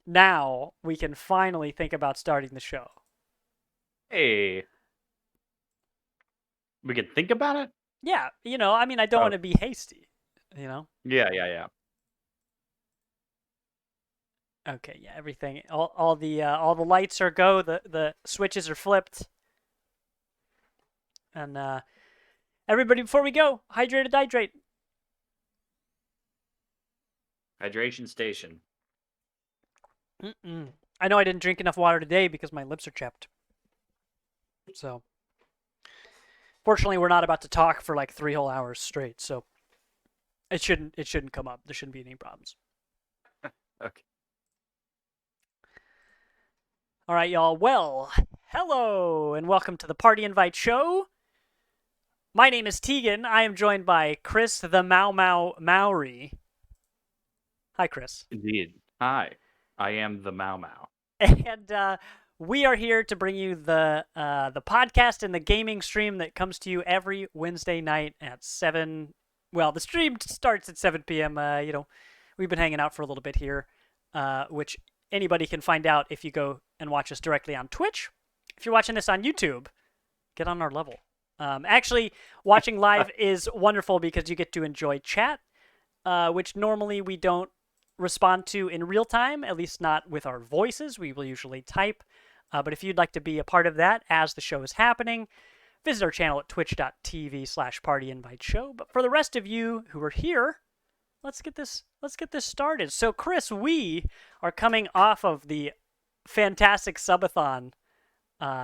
Now we can finally think about starting the show. Hey, we can think about it? Yeah, I mean, I don't want Oh, to be hasty, you know? yeah. Okay, yeah, everything, all the lights are go, the switches are flipped, and everybody, before we go, hydrate and hydrate. Hydration station. Mm-mm. I know I didn't drink enough water today because my lips are chapped. So, fortunately, we're not about to talk for like 3 whole hours straight, so it shouldn't come up. There shouldn't be any problems. Okay. All right, y'all. Well, hello and welcome to the Party Invite Show. My name is Tegan. I am joined by Chris the Mau Mau Maori. Hi, Chris. Indeed. Hi, I am the Mau Mau. And we are here to bring you the podcast and the gaming stream that comes to you every Wednesday night at 7. Well, the stream starts at 7 p.m. We've been hanging out for a little bit here, which anybody can find out if you go and watch us directly on Twitch. If you're watching this on YouTube, get on our level. Actually, watching live is wonderful because you get to enjoy chat, which normally we don't respond to in real time, at least not with our voices. We will usually type. But if you'd like to be a part of that as the show is happening, visit our channel at twitch.tv/partyinviteshow. But for the rest of you who are here, let's get this started. So, Chris, we are coming off of the fantastic Subathon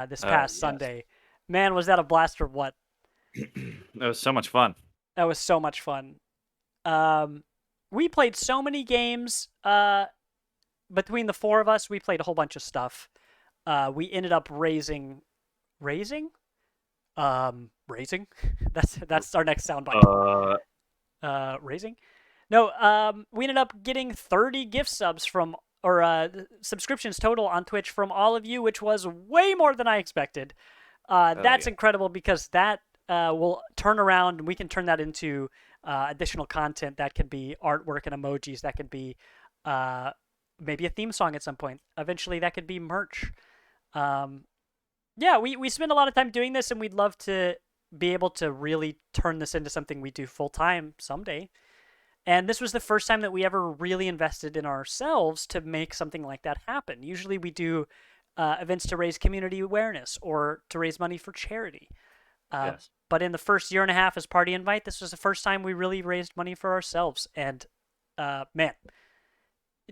this past Yes. Sunday. Man, was that a blast or what? That was so much fun. That was so much fun. We played so many games. Between the four of us, we played a whole bunch of stuff. We ended up raising. Raising. That's our next soundbite. Raising. No. We ended up getting 30 gift subs from or subscriptions total on Twitch from all of you, which was way more than I expected. That's Yeah. incredible because that will turn around and we can turn that into additional content that can be artwork and emojis. That could be uh, maybe a theme song at some point. Eventually, that could be merch. Um, yeah, we spend a lot of time doing this, and we'd love to be able to really turn this into something we do full time someday. And this was the first time that we ever really invested in ourselves to make something like that happen. Usually, we do events to raise community awareness or to raise money for charity. Uh, Yes. but in the first year and a half as Party Invite, this was the first time we really raised money for ourselves. And man,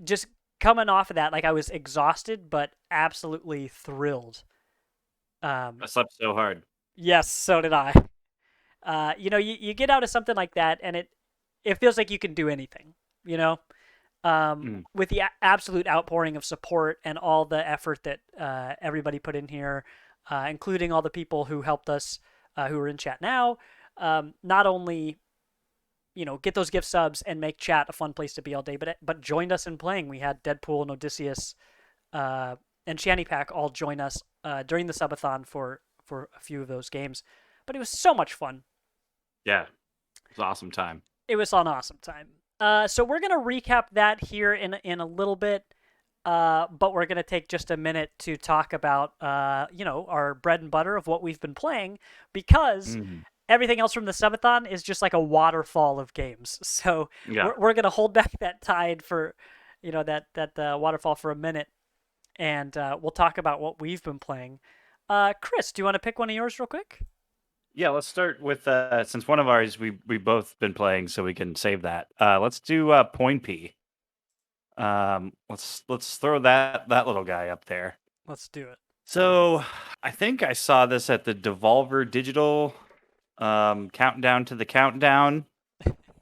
just coming off of that, like I was exhausted, but absolutely thrilled. I Um, slept so hard. yes, so did I. You get out of something like that, and it feels like you can do anything. You know, Mm. with the absolute outpouring of support and all the effort that everybody put in here, including all the people who helped us, who are in chat now. Not only get those gift subs and make chat a fun place to be all day, but joined us in playing. We had Deadpool and Odysseus and Shanny Pack all join us during the subathon for a few of those games. But it was so much fun. Yeah. It was an awesome time. It was an awesome time. So we're gonna recap that here in a little bit. But we're gonna take just a minute to talk about our bread and butter of what we've been playing because Mm. everything else from the subathon is just like a waterfall of games. So Yeah. we're gonna hold back that tide for that waterfall for a minute, and we'll talk about what we've been playing. Chris, do you want to pick one of yours real quick? Yeah. Let's start with since one of ours we both been playing, so we can save that. Let's do Point P. Let's throw that little guy up there. Let's do it. So I think I saw this at the Devolver Digital countdown to the countdown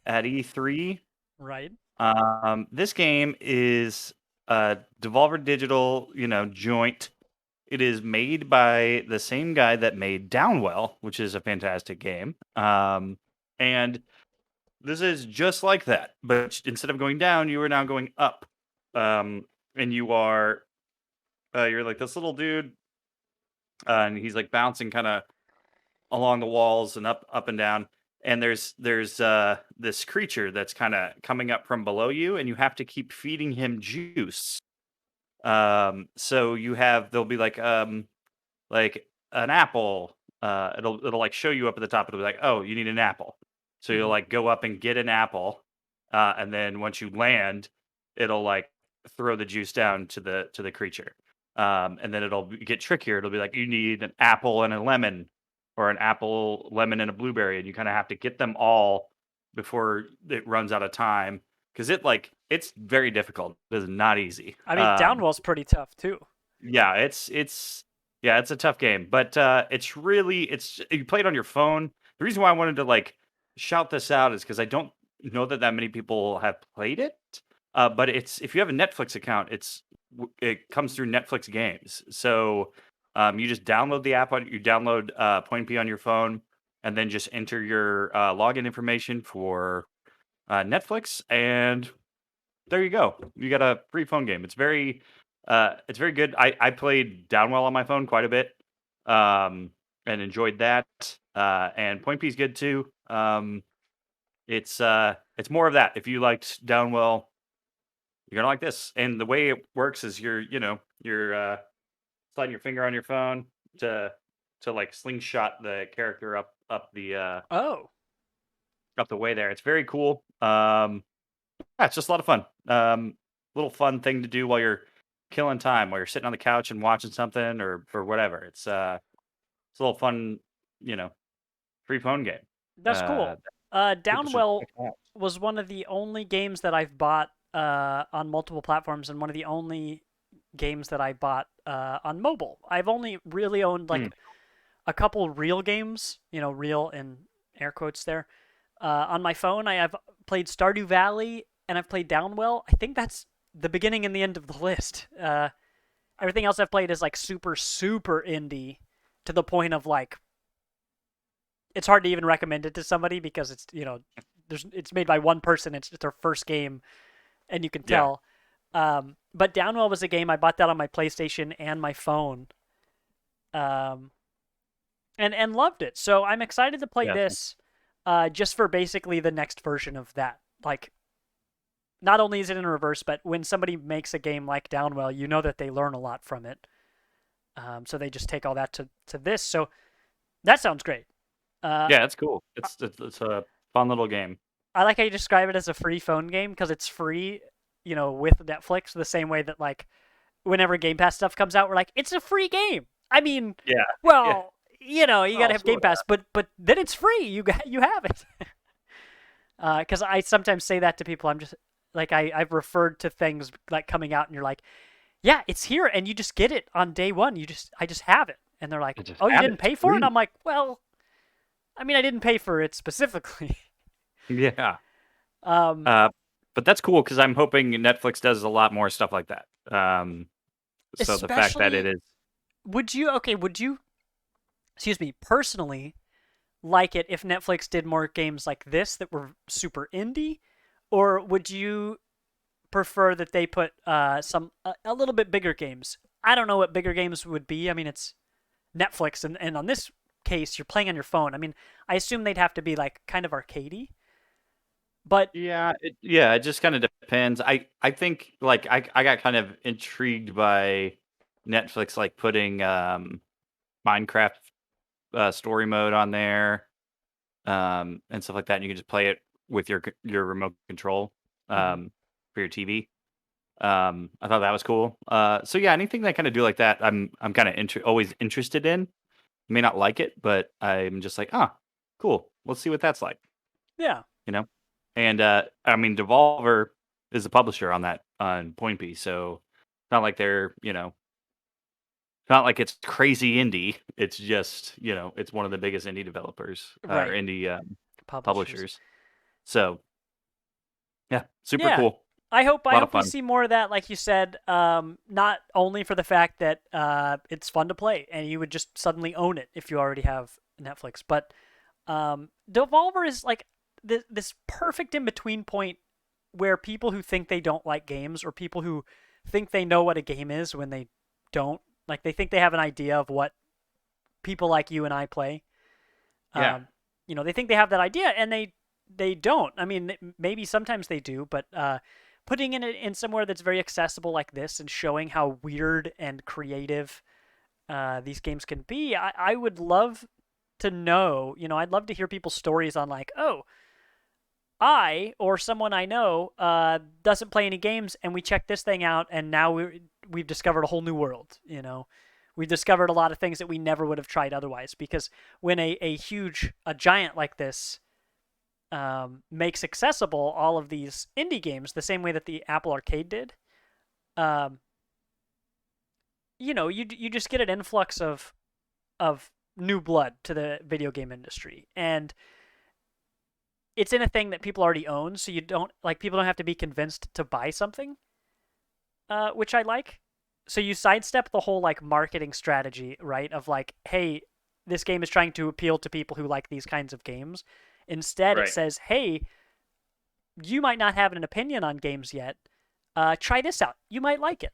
at E3. Right. This game is a Devolver Digital, joint. It is made by the same guy that made Downwell, which is a fantastic game. And this is just like that, but instead of going down, you are now going up. And you're like this little dude, and he's like bouncing kind of along the walls and up and down. and there's this creature that's kind of coming up from below you, and you have to keep feeding him juice. So you have there'll be like an apple. It'll like show you up at the top. It'll be like, oh, you need an apple. So you'll Hmm. like go up and get an apple, and then once you land, it'll like throw the juice down to the creature. And then get trickier. It'll be like you need an apple and a lemon, or an apple, lemon, and a blueberry, and you kind of have to get them all before it runs out of time because it's very difficult. It is not easy. I mean, Downwell's pretty tough too. Yeah, it's a tough game, but it's you play it on your phone. The reason why I wanted to like shout this out is because I don't know that many people have played it. But it's if you have a Netflix account, it comes through Netflix games. So you just download the app you download Point P on your phone, and then just enter your login information for Netflix, and there you go. You got a free phone game. It's very good. I played Downwell on my phone quite a bit, and enjoyed that. And Point P is good too. It's more of that. If you liked Downwell, you're gonna like this. And the way it works is you're sliding your finger on your phone to like slingshot the character Oh, up the way there. It's very cool. Yeah, it's just a lot of fun. Little fun thing to do while you're killing time, while you're sitting on the couch and watching something or whatever. It's a little fun, you know, free phone game. that's Uh, cool. People should Downwell check out. was one of the only games that I've bought on multiple platforms, and one of the only games that I bought on mobile. I've only really owned Hmm. like a couple real games, real in air quotes there. On my phone, I have played Stardew Valley and I've played Downwell. I think that's the beginning and the end of the list. Everything else I've played is like super, super indie to the point of like it's hard to even recommend it to somebody because it's made by one person. It's their first game, and you can Yeah, tell. But Downwell was a game I bought that on my PlayStation and my phone, um, and loved it. So I'm excited to play yeah, this, just for basically the next version of that. Like, not only is it in reverse, but when somebody makes a game like Downwell, you know that they learn a lot from it. So they just take all that to this. So that sounds great. Uh, yeah. It's cool. It's a fun little game. I like how you describe it as a free phone game because it's free, with Netflix. The same way that like whenever Game Pass stuff comes out, we're like, it's a free game. I mean, Yeah, yeah. well, you got to Oh, have Game sorta. Pass, but then it's free. You have it. Because I sometimes say that to people. I'm just like I've referred to things like coming out, and you're like, yeah, it's here, and you just get it on day one. I just have it, and they're like, I just oh, you have didn't it. It's pay for it? free. I'm like, well, I mean, I didn't pay for it specifically. Yeah. um, Uh, but that's cool because I'm hoping Netflix does a lot more stuff like that. So the fact that it Especially, is, would you, excuse me, personally like it if Netflix did more games like this that were super indie, or would you prefer that they put a little bit bigger games? I don't know what bigger games would be. I mean, it's Netflix, and on this case, you're playing on your phone. I mean, I assume they'd have to be like kind of arcadey, but yeah, it just kind of depends. I think like I got kind of intrigued by Netflix like putting Minecraft story mode on there, and stuff like that. And you can just play it with your remote control mhm. for your TV. I thought that was cool. So yeah, anything that kind of do like that, I'm kind of always interested in. May not like it, but I'm just like, ah, cool. Let's see what that's like. Yeah, You know, and I mean, Devolver is the publisher on that on Point P, so it's not like they're it's not like it's crazy indie. It's just it's one of the biggest indie developers or right. indie Publishers. publishers. So yeah, super Yeah, cool. I A lot of hope we fun. see more of that. Like you said, not only for the fact that it's fun to play and you would just suddenly own it if you already have Netflix, but Devolver is like this perfect in between point where people who think they don't like games or people who think they know what a game is when they don't, like they think they have an idea of what people like you and I play. Yeah, Um, they think they have that idea, and they don't. I mean, maybe sometimes they do, but putting it in somewhere that's very accessible like this and showing how weird and creative these games can be, I would love to know. I'd love to hear people's stories on like, oh, I or someone I know doesn't play any games, and we checked this thing out, and now we've discovered a whole new world. We've discovered a lot of things that we never would have tried otherwise. Because when a giant like this makes accessible all of these indie games the same way that the Apple Arcade did, um, you just get an influx of new blood to the video game industry, and it's in a thing that people already own, so people don't have to be convinced to buy something, which I like. So you sidestep the whole like marketing strategy, right? Of like, hey, this game is trying to appeal to people who like these kinds of games. Instead, it Right. says, hey, you might not have an opinion on games yet. Try this out. You might like it.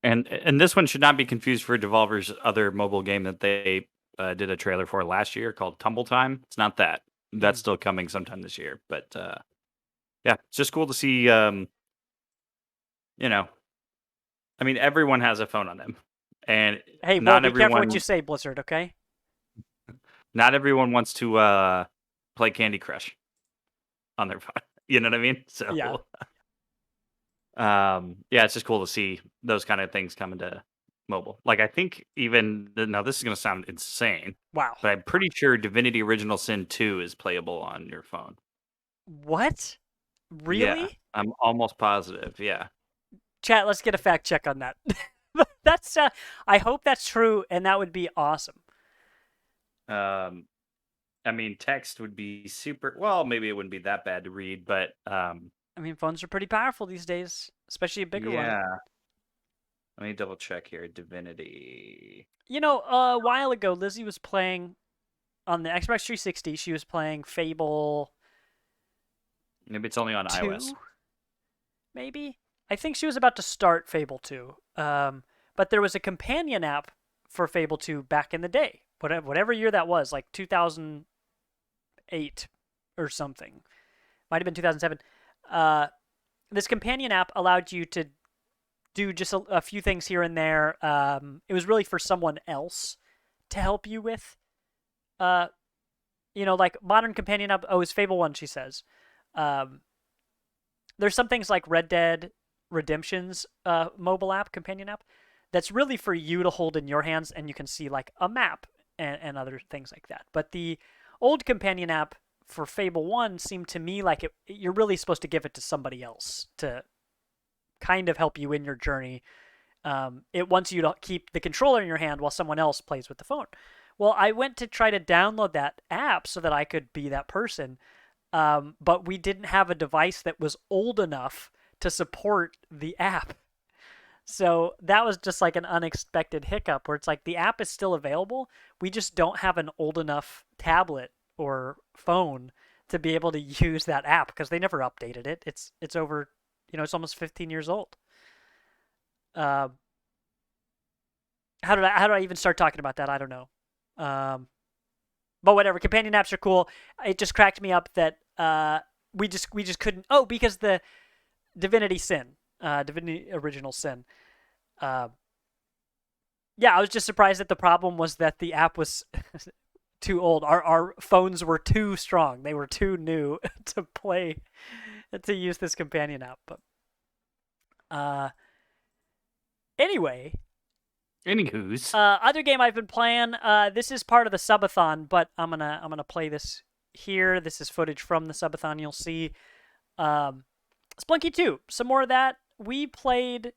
And this one should not be confused for Devolver's other mobile game that they did a trailer for last year called Tumble Time. It's not that. That's Mm. still coming sometime this year. But yeah, it's just cool to see. I mean, everyone has a phone on them, and Hey, whoa, not be careful what you everyone, say, Blizzard, okay? not everyone wants to play Candy Crush on their phone. You know what I mean? Yeah. So, yeah, it's just cool to see those kind of things come into mobile. Like, I think even now, this is going to sound insane, Wow. but I'm pretty sure Divinity Original Sin 2 is playable on your phone. What? Yeah, Really? I'm almost positive. Yeah. Chat, let's get a fact check on that. That's I hope that's true, and that would be awesome. Um, I mean, text would be super. Well, maybe it wouldn't be that bad to read, but I mean, phones are pretty powerful these days, especially a bigger one. yeah. Let me double check here. Divinity. A while ago, Lizzie was playing on the Xbox 360. She was playing Fable Maybe it's only on iOS. 2, maybe. I think she was about to start Fable 2. But there was a companion app for Fable 2 back in the day, whatever year that was, like 2008 or something. Might have been 2007. This companion app allowed you to do just a few things here and there. It was really for someone else to help you with. Like modern companion app. Oh, it's Fable 1, she says. Um, there's some things like Red Dead Redemption's mobile app, companion app, that's really for you to hold in your hands, and you can see like a map and other things like that. But the old companion app for Fable 1 seemed to me like you're really supposed to give it to somebody else to kind of help you in your journey. It wants you to keep the controller in your hand while someone else plays with the phone. Well, I went to try to download that app so that I could be that person, but we didn't have a device that was old enough to support the app. So that was just like an unexpected hiccup where it's like the app is still available. We just don't have an old enough tablet or phone to be able to use that app because they never updated it. It's over, it's almost 15 years old. Uh, how do I even start talking about that? I don't know. But whatever. Companion apps are cool. It just cracked me up that we just couldn't. Oh, because the Divinity Original Sin. Yeah, I was just surprised that the problem was that the app was too old. Our phones were too strong. They were too new to use this companion app. But anyway, Anywho's. other game I've been playing. This is part of the Subathon, but I'm gonna play this here. This is footage from the Subathon. You'll see. Splunky 2. Some more of that. We played.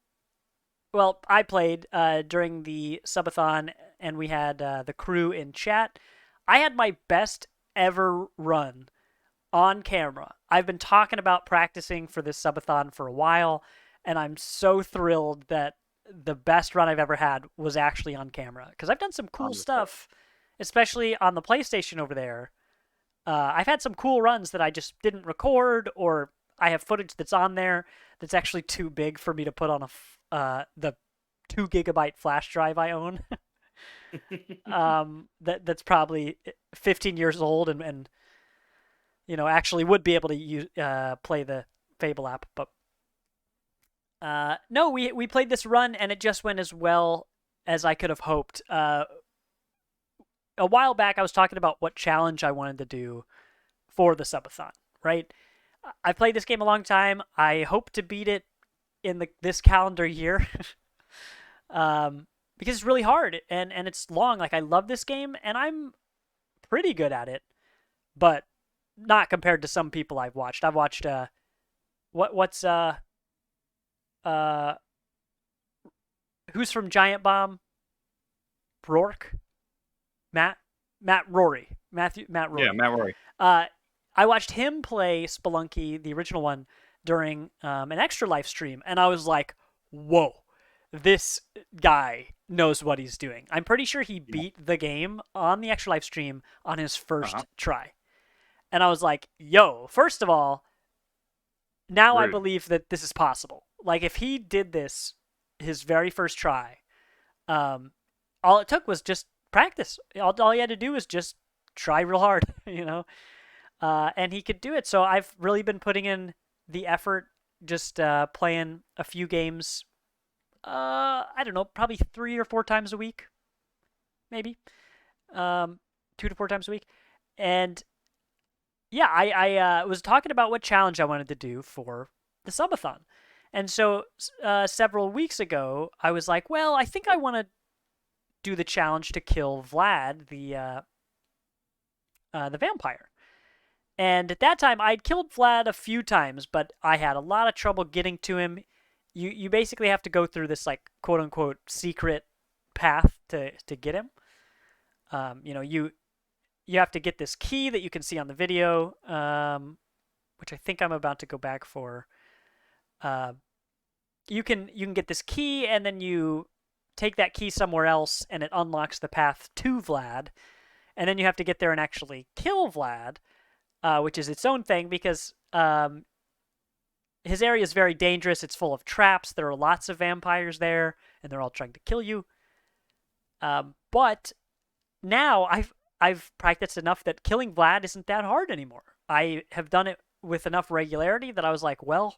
Well, I played during the Subathon, and we had the crew in chat. I had my best ever run on camera. I've been talking about practicing for this Subathon for a while, and I'm so thrilled that the best run I've ever had was actually on camera. Because I've done some cool stuff, especially on the PlayStation over there. I've had some cool runs that I just didn't record, or I have footage that's on there that's actually too big for me to put on the 2 gigabyte flash drive I own. that's probably 15 years old and actually would be able to play the Fable app. But no, we played this run and it just went as well as I could have hoped. A while back, I was talking about what challenge I wanted to do for the subathon. Right? I played this game a long time. I hope to beat it in this calendar year. Because it's really hard and it's long. Like I love this game and I'm pretty good at it, but not compared to some people I've watched. I've watched what's uh who's from Giant Bomb? Rourke, Matt Rory, Matt Yeah, Rory. Matt Rory. Uh, I watched him play Spelunky, the original one, during an Extra Life stream, and I was like, whoa, this guy knows what he's doing. I'm pretty sure he Yeah. beat the game on the Extra Life stream on his Uh-huh. first try. And I was like, yo, first of all, now I Rude. believe that this is possible. Like, if he did this his very first try, um, all it took was just practice. All he had to do was just try real hard, and he could do it. So I've really been putting in the effort, just playing a few games. I don't know, probably 3 or 4 times a week, maybe, 2 to 4 times a week, and yeah, I was talking about what challenge I wanted to do for the subathon, and so several weeks ago I was like, well, I think I want to do the challenge to kill Vlad, the vampire. And at that time, I'd killed Vlad a few times, but I had a lot of trouble getting to him. You basically have to go through this like quote unquote secret path to get him. You have to get this key that you can see on the video, which I think I'm about to go back for. Uh, you can get this key, and then you take that key somewhere else, and it unlocks the path to Vlad. And then you have to get there and actually kill Vlad, which is its own thing because his area is very dangerous. It's full of traps. There are lots of vampires there, and they're all trying to kill you. But now I've practiced enough that killing Vlad isn't that hard anymore. I have done it with enough regularity that I was like, well,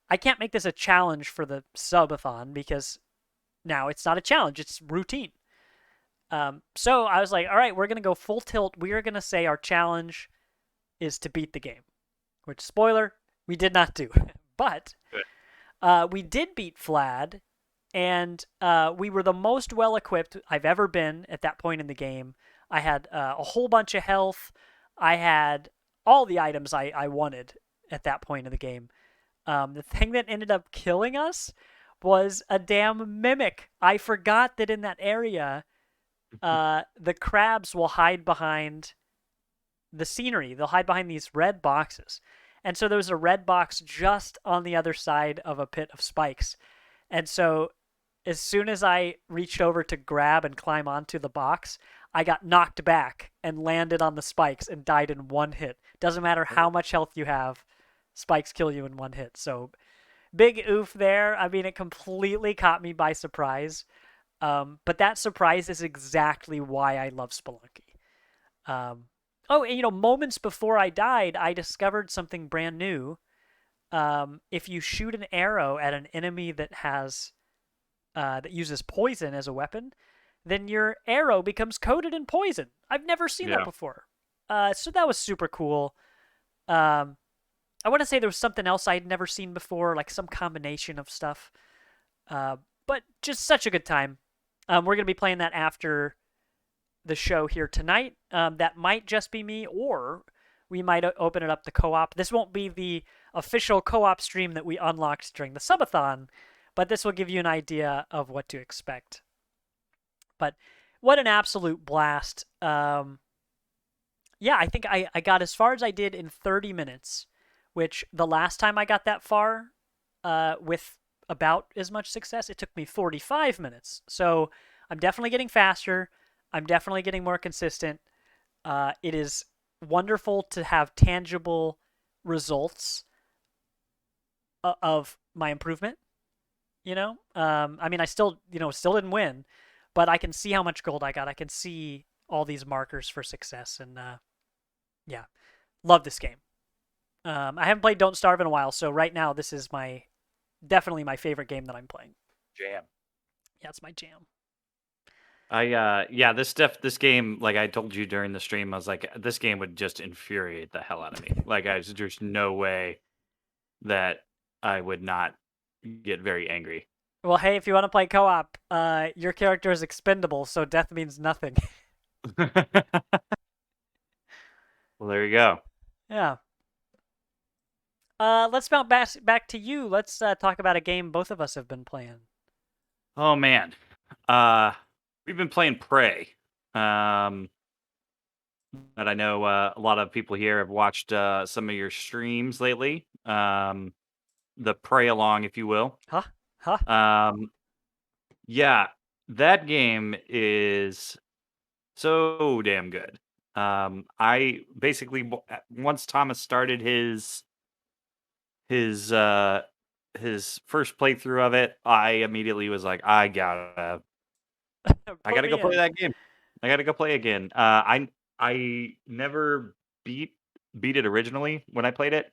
I can't make this a challenge for the subathon because now it's not a challenge; it's routine. So I was like, all right, we're gonna go full tilt. We are gonna say our challenge is to beat the game. Which, spoiler, we did not do. But Good. we did beat Vlad, and we were the most well equipped I've ever been at that point in the game. I had a whole bunch of health. I had all the items I wanted at that point in the game. The thing that ended up killing us was a damn mimic. I forgot that in that area, the crabs will hide behind the scenery. They'll hide behind these red boxes. And so there was a red box just on the other side of a pit of spikes. And so as soon as I reached over to grab and climb onto the box, I got knocked back and landed on the spikes and died in one hit. Doesn't matter how much health you have, spikes kill you in one hit. So big oof there. I mean, it completely caught me by surprise. But that surprise is exactly why I love Spelunky. Oh, and moments before I died, I discovered something brand new. If you shoot an arrow at an enemy that uses poison as a weapon, then your arrow becomes coated in poison. I've never seen that Yeah. before. So that was super cool. Um, I want to say there was something else I had never seen before, like some combination of stuff. But just such a good time. We're gonna be playing that after the show here tonight. That might just be me, or we might open it up to co-op. This won't be the official co-op stream that we unlocked during the subathon, but this will give you an idea of what to expect. But what an absolute blast. Yeah, I think I got as far as I did in 30 minutes, which the last time I got that far with about as much success, it took me 45 minutes. So I'm definitely getting faster. I'm definitely getting more consistent. It is wonderful to have tangible results of my improvement. I mean, I still didn't win, but I can see how much gold I got. I can see all these markers for success, and yeah, love this game. I haven't played Don't Starve in a while, so right now this is my definitely my favorite game that I'm playing. Jam. Yeah, it's my jam. Yeah, this game, like I told you during the stream, I was like, this game would just infuriate the hell out of me. Like there's no way that I would not get very angry. Well, hey, if you want to play co-op, your character is expendable, so death means nothing. Well, there you go. Yeah. Let's bounce back to you. Let's talk about a game both of us have been playing. Oh man. Uh we've been playing Prey. Um but I know a lot of people here have watched some of your streams lately. The Prey along, if you will. Huh? Huh? Um yeah, that game is so damn good. I basically once Thomas started his uh his first playthrough of it, I immediately was like, I Put gotta me go play in. that game. I gotta go play again. I never beat it originally when I played it.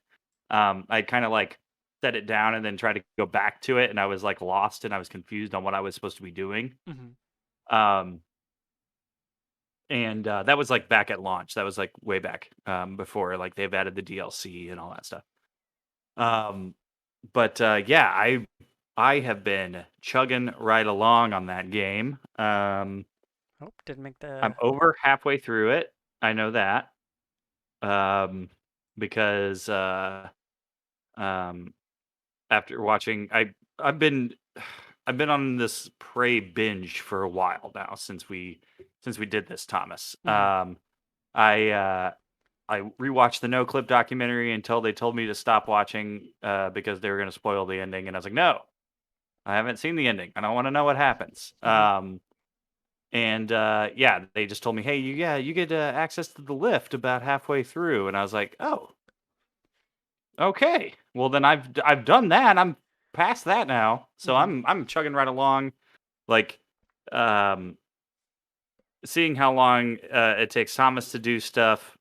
I kind of like set it down and then tried to go back to it, and I was like lost and I was confused on what I was supposed to be doing. Hmm. Um, and that was like back at launch. That was like way back before like they've added the DLC and all that stuff. Um, but yeah, I have been chugging right along on that game. Oh, didn't make I'm the. over halfway through it. I know that. Um, because um, after watching, I've been I've been on this Prey binge for a while now since we did this, Thomas. Hmm. I I rewatched the No Clip documentary until they told me to stop watching because they were going to spoil the ending, and I was like, no, I haven't seen the ending. I don't want to know what happens. Hmm. And yeah, they just told me, hey, you get access to the lift about halfway through, and I was like, oh, okay. Well, then I've done that. I'm past that now, so Hmm. I'm chugging right along. Like, um, seeing how long it takes Thomas to do stuff.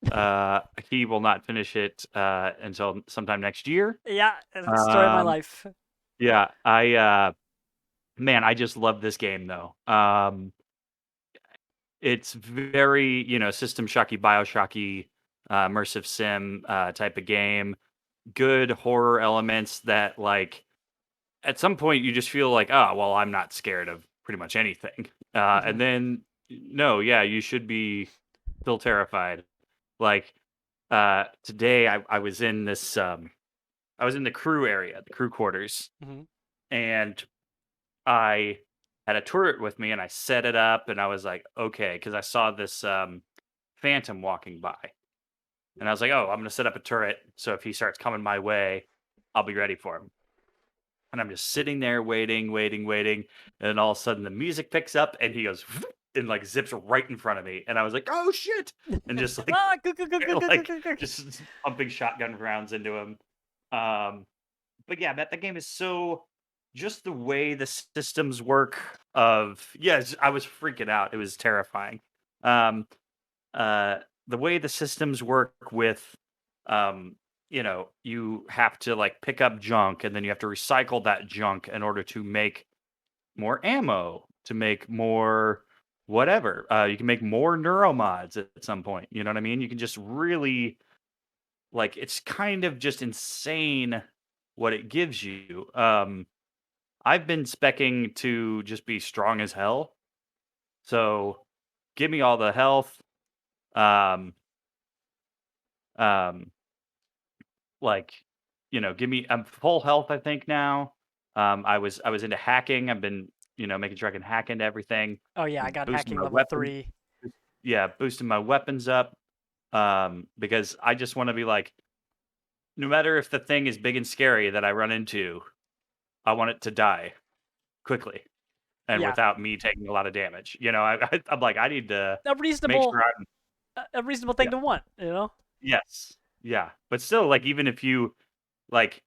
He will not finish it until sometime next year. Yeah, that's the story of my Um, life. yeah, man, I just love this game though. It's very, System Shocky, Bioshocky, immersive sim type of game. Good horror elements that, like, at some point you just feel like, oh, well, I'm not scared of pretty much anything. Hmm. And then, no, yeah, you should be still terrified. Like, today I was in this, I was in the crew area, the crew quarters, Hmm. and I had a turret with me and I set it up and I was like, okay, because I saw this phantom walking by. And I was like, oh, I'm gonna set up a turret so if he starts coming my way, I'll be ready for him. And I'm just sitting there waiting, waiting, waiting, and then all of a sudden the music picks up and he goes and like zips right in front of me. And I was like, oh shit. And just like Ah, go, go, go, go, go, go, like go, go. just pumping shotgun rounds into him. Um but yeah, that game is so just the way the systems work of yes, I was freaking out. It was terrifying. Um uh the way the systems work with um you have to like pick up junk and then you have to recycle that junk in order to make more ammo, to make more whatever. You can make more neuromods at some point. You know what I mean? You can just really like it's kind of just insane what it gives you. I've been specking to just be strong as hell. So give me all the health. Um, um, like, give me I'm full health, I think now. I was into hacking. I've been, making sure I can hack into everything, Oh yeah, I got boosting hacking my level weapons. 3. Yeah, boosting my weapons up. Because I just want to be like, no matter if the thing is big and scary that I run into, I want it to die quickly and Yeah, without me taking a lot of damage. I'm like, I need to a make reasonable sure I'm a reasonable yeah, thing to want, you know? yes. Yeah. But still, like even if you like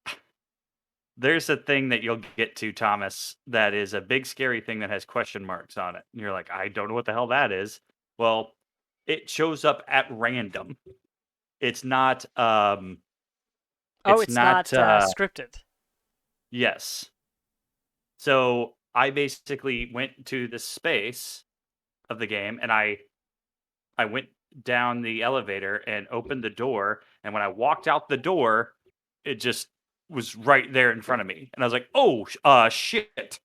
there's a thing that you'll get to, Thomas, that is a big scary thing that has question marks on it. And you're like, I don't know what the hell that is. Well, it shows up at random. It's not Oh, it's it's not not scripted. yes. So I basically went to the space of the game and I went down the elevator and opened the door, and when I walked out the door, it just was right there in front of me, and I was like, "Oh, shit."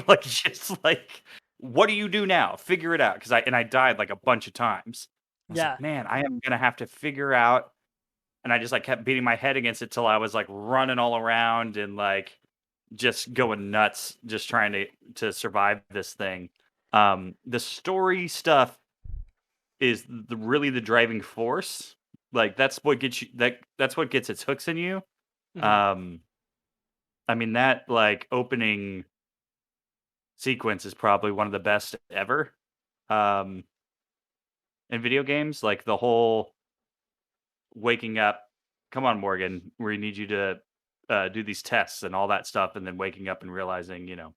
like, just like, "What do you do now? Figure it out," because I died, like, a bunch of times. I was like, Yeah, "Man, I am gonna have to figure out," and I just, like, kept beating my head against it till I was, like, running all around and, like, just going nuts, just trying to survive this thing. The story stuff is really the driving force. Like, that's what gets you that's what gets its hooks in you. hmm Um, I mean, that, like, opening sequence is probably one of the best ever, um, in video games. Like, the whole waking up, "Come on, Morgan, we need you to, do these tests," and all that stuff, and then waking up and realizing, you're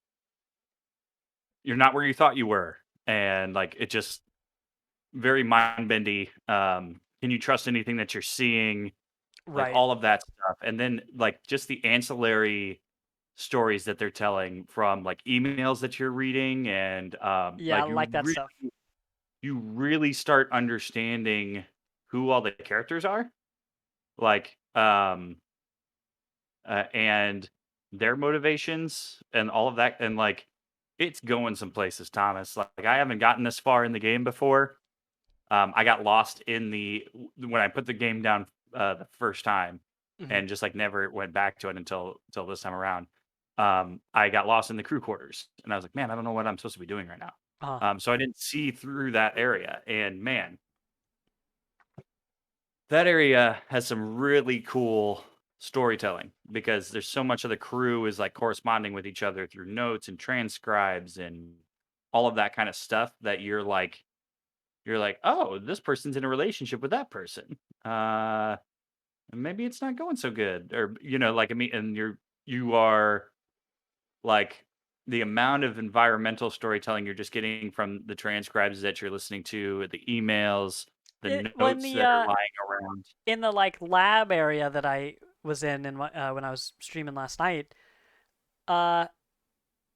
not where you thought you were, and, like, it just very mind-bendy. Can you trust anything that you're seeing? Like, right. all of that stuff, and then, like, just the ancillary stories that they're telling from, like, emails that you're reading and, Yeah, I like, like that stuff. you really start understanding who all the characters are, like, and their motivations and all of that, and, like, it's going some places, Thomas. Like, I haven't gotten this far in the game before. I got lost in when I put the game down, the first time hmm and just, like, never went back to it until this time around. I got lost in the crew quarters, and I was like, "Man, I don't know what I'm supposed to be doing right now." Uh, So I didn't see through that area, and man, that area has some really cool storytelling because there's so much of the crew is, like, corresponding with each other through notes and transcribes and all of that kinda stuff that you're like, "Oh, this person's in a relationship with that person. Maybe it's not going so good." Or, like, I mean, and you are like the amount of environmental storytelling you're just getting from the transcribes that you're listening to, the emails, the well, notes that are lying around. in the like lab area that I was in and when I was streaming last night, uh,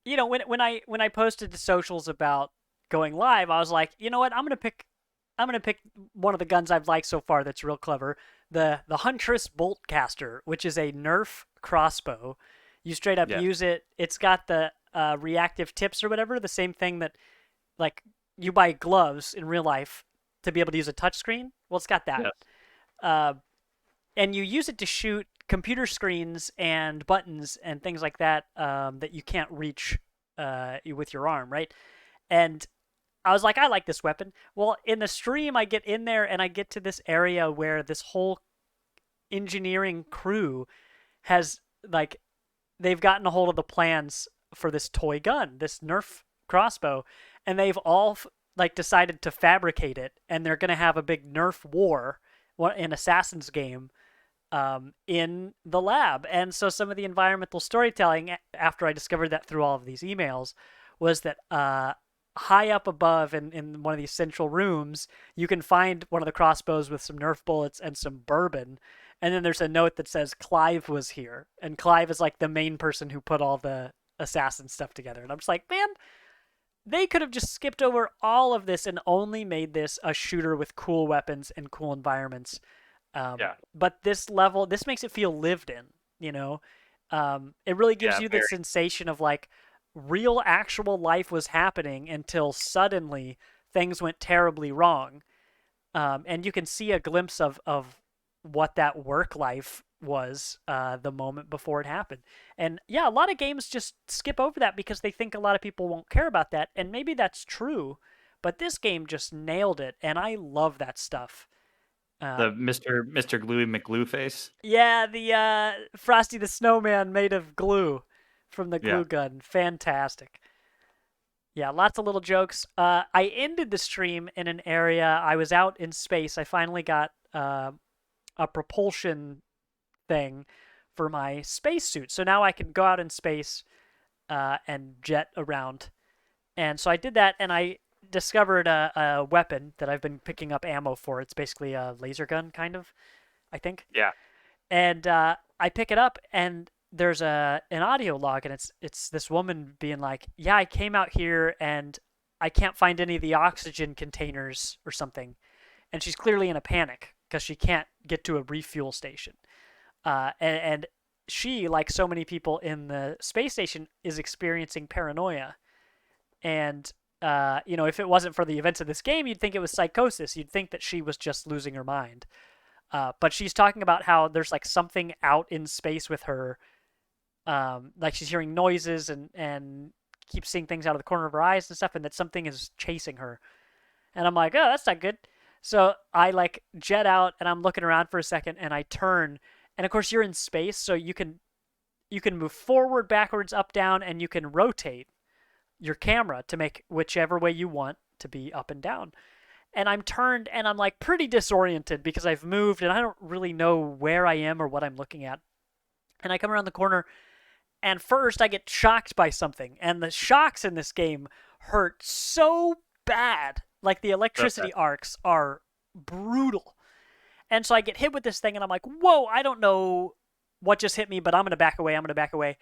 when I posted to socials about going live, I was like, you know what, I'm gonna pick one of the guns I've liked so far that's real clever, the Huntress Boltcaster, which is a Nerf crossbow. You straight up Yes. use it. It's got the reactive tips or whatever, the same thing that like you buy gloves in real life to be able to use a touchscreen. Well, it's got that. Yes. Uh, and you use it to shoot computer screens and buttons and things like that that you can't reach with your arm, right? And I was like, I like this weapon. Well, in the stream, I get in there and I get to this area where this whole engineering crew has like they've gotten a hold of the plans for this toy gun, this Nerf crossbow, and they've all like decided to fabricate it, and they're gonna have a big Nerf war, an Assassin's game, in the lab. And so some of the environmental storytelling, after I discovered that through all of these emails, was that high up above in one of these central rooms, you can find one of the crossbows with some Nerf bullets and some bourbon. And then there's a note that says Clive was here. And Clive is like the main person who put all the assassin stuff together. And I'm just like, man, they could have just skipped over all of this and only made this a shooter with cool weapons and cool environments. Yeah. But this makes it feel lived in. You know, it really gives Yeah. you the Very. sensation of like real, actual life was happening until suddenly things went terribly wrong, and you can see a glimpse of what that work life was the moment before it happened. And yeah, a lot of games just skip over that because they think a lot of people won't care about that, and maybe that's true. But this game just nailed it, and I love that stuff. Uh, The Mr. Gluey McGlue face. Yeah, the Frosty the Snowman made of glue from the Yeah. glue gun. Fantastic. Yeah, lots of little jokes. I ended the stream in an area. I was out in space. I finally got a propulsion thing for my spacesuit. So now I can go out in space and jet around. And so I did that, and I discovered a weapon that I've been picking up ammo for. It's basically a laser gun, kind of, I think. Yeah. And I pick it up, and there's an audio log, and it's this woman being like, "Yeah, I came out here, and I can't find any of the oxygen containers or something," and she's clearly in a panic because she can't get to a refuel station. And she, like so many people in the space station, is experiencing paranoia. And if it wasn't for the events of this game, you'd think it was psychosis. You'd think that she was just losing her mind. But she's talking about how there's like something out in space with her. Like she's hearing noises and keeps seeing things out of the corner of her eyes and stuff, and that something is chasing her. And I'm like, oh, that's not good. So I like jet out, and I'm looking around for a second, and I turn, and of course you're in space, so you can move forward, backwards, up, down, and you can rotate your camera to make whichever way you want to be up and down. And I'm turned, and I'm like pretty disoriented because I've moved and I don't really know where I am or what I'm looking at. And I come around the corner, and first I get shocked by something, and the shocks in this game hurt so bad. Like the electricity arcs are brutal. And so I get hit with this thing, and I'm like, whoa, I don't know what just hit me, but I'm going to back away. I'm going to back away.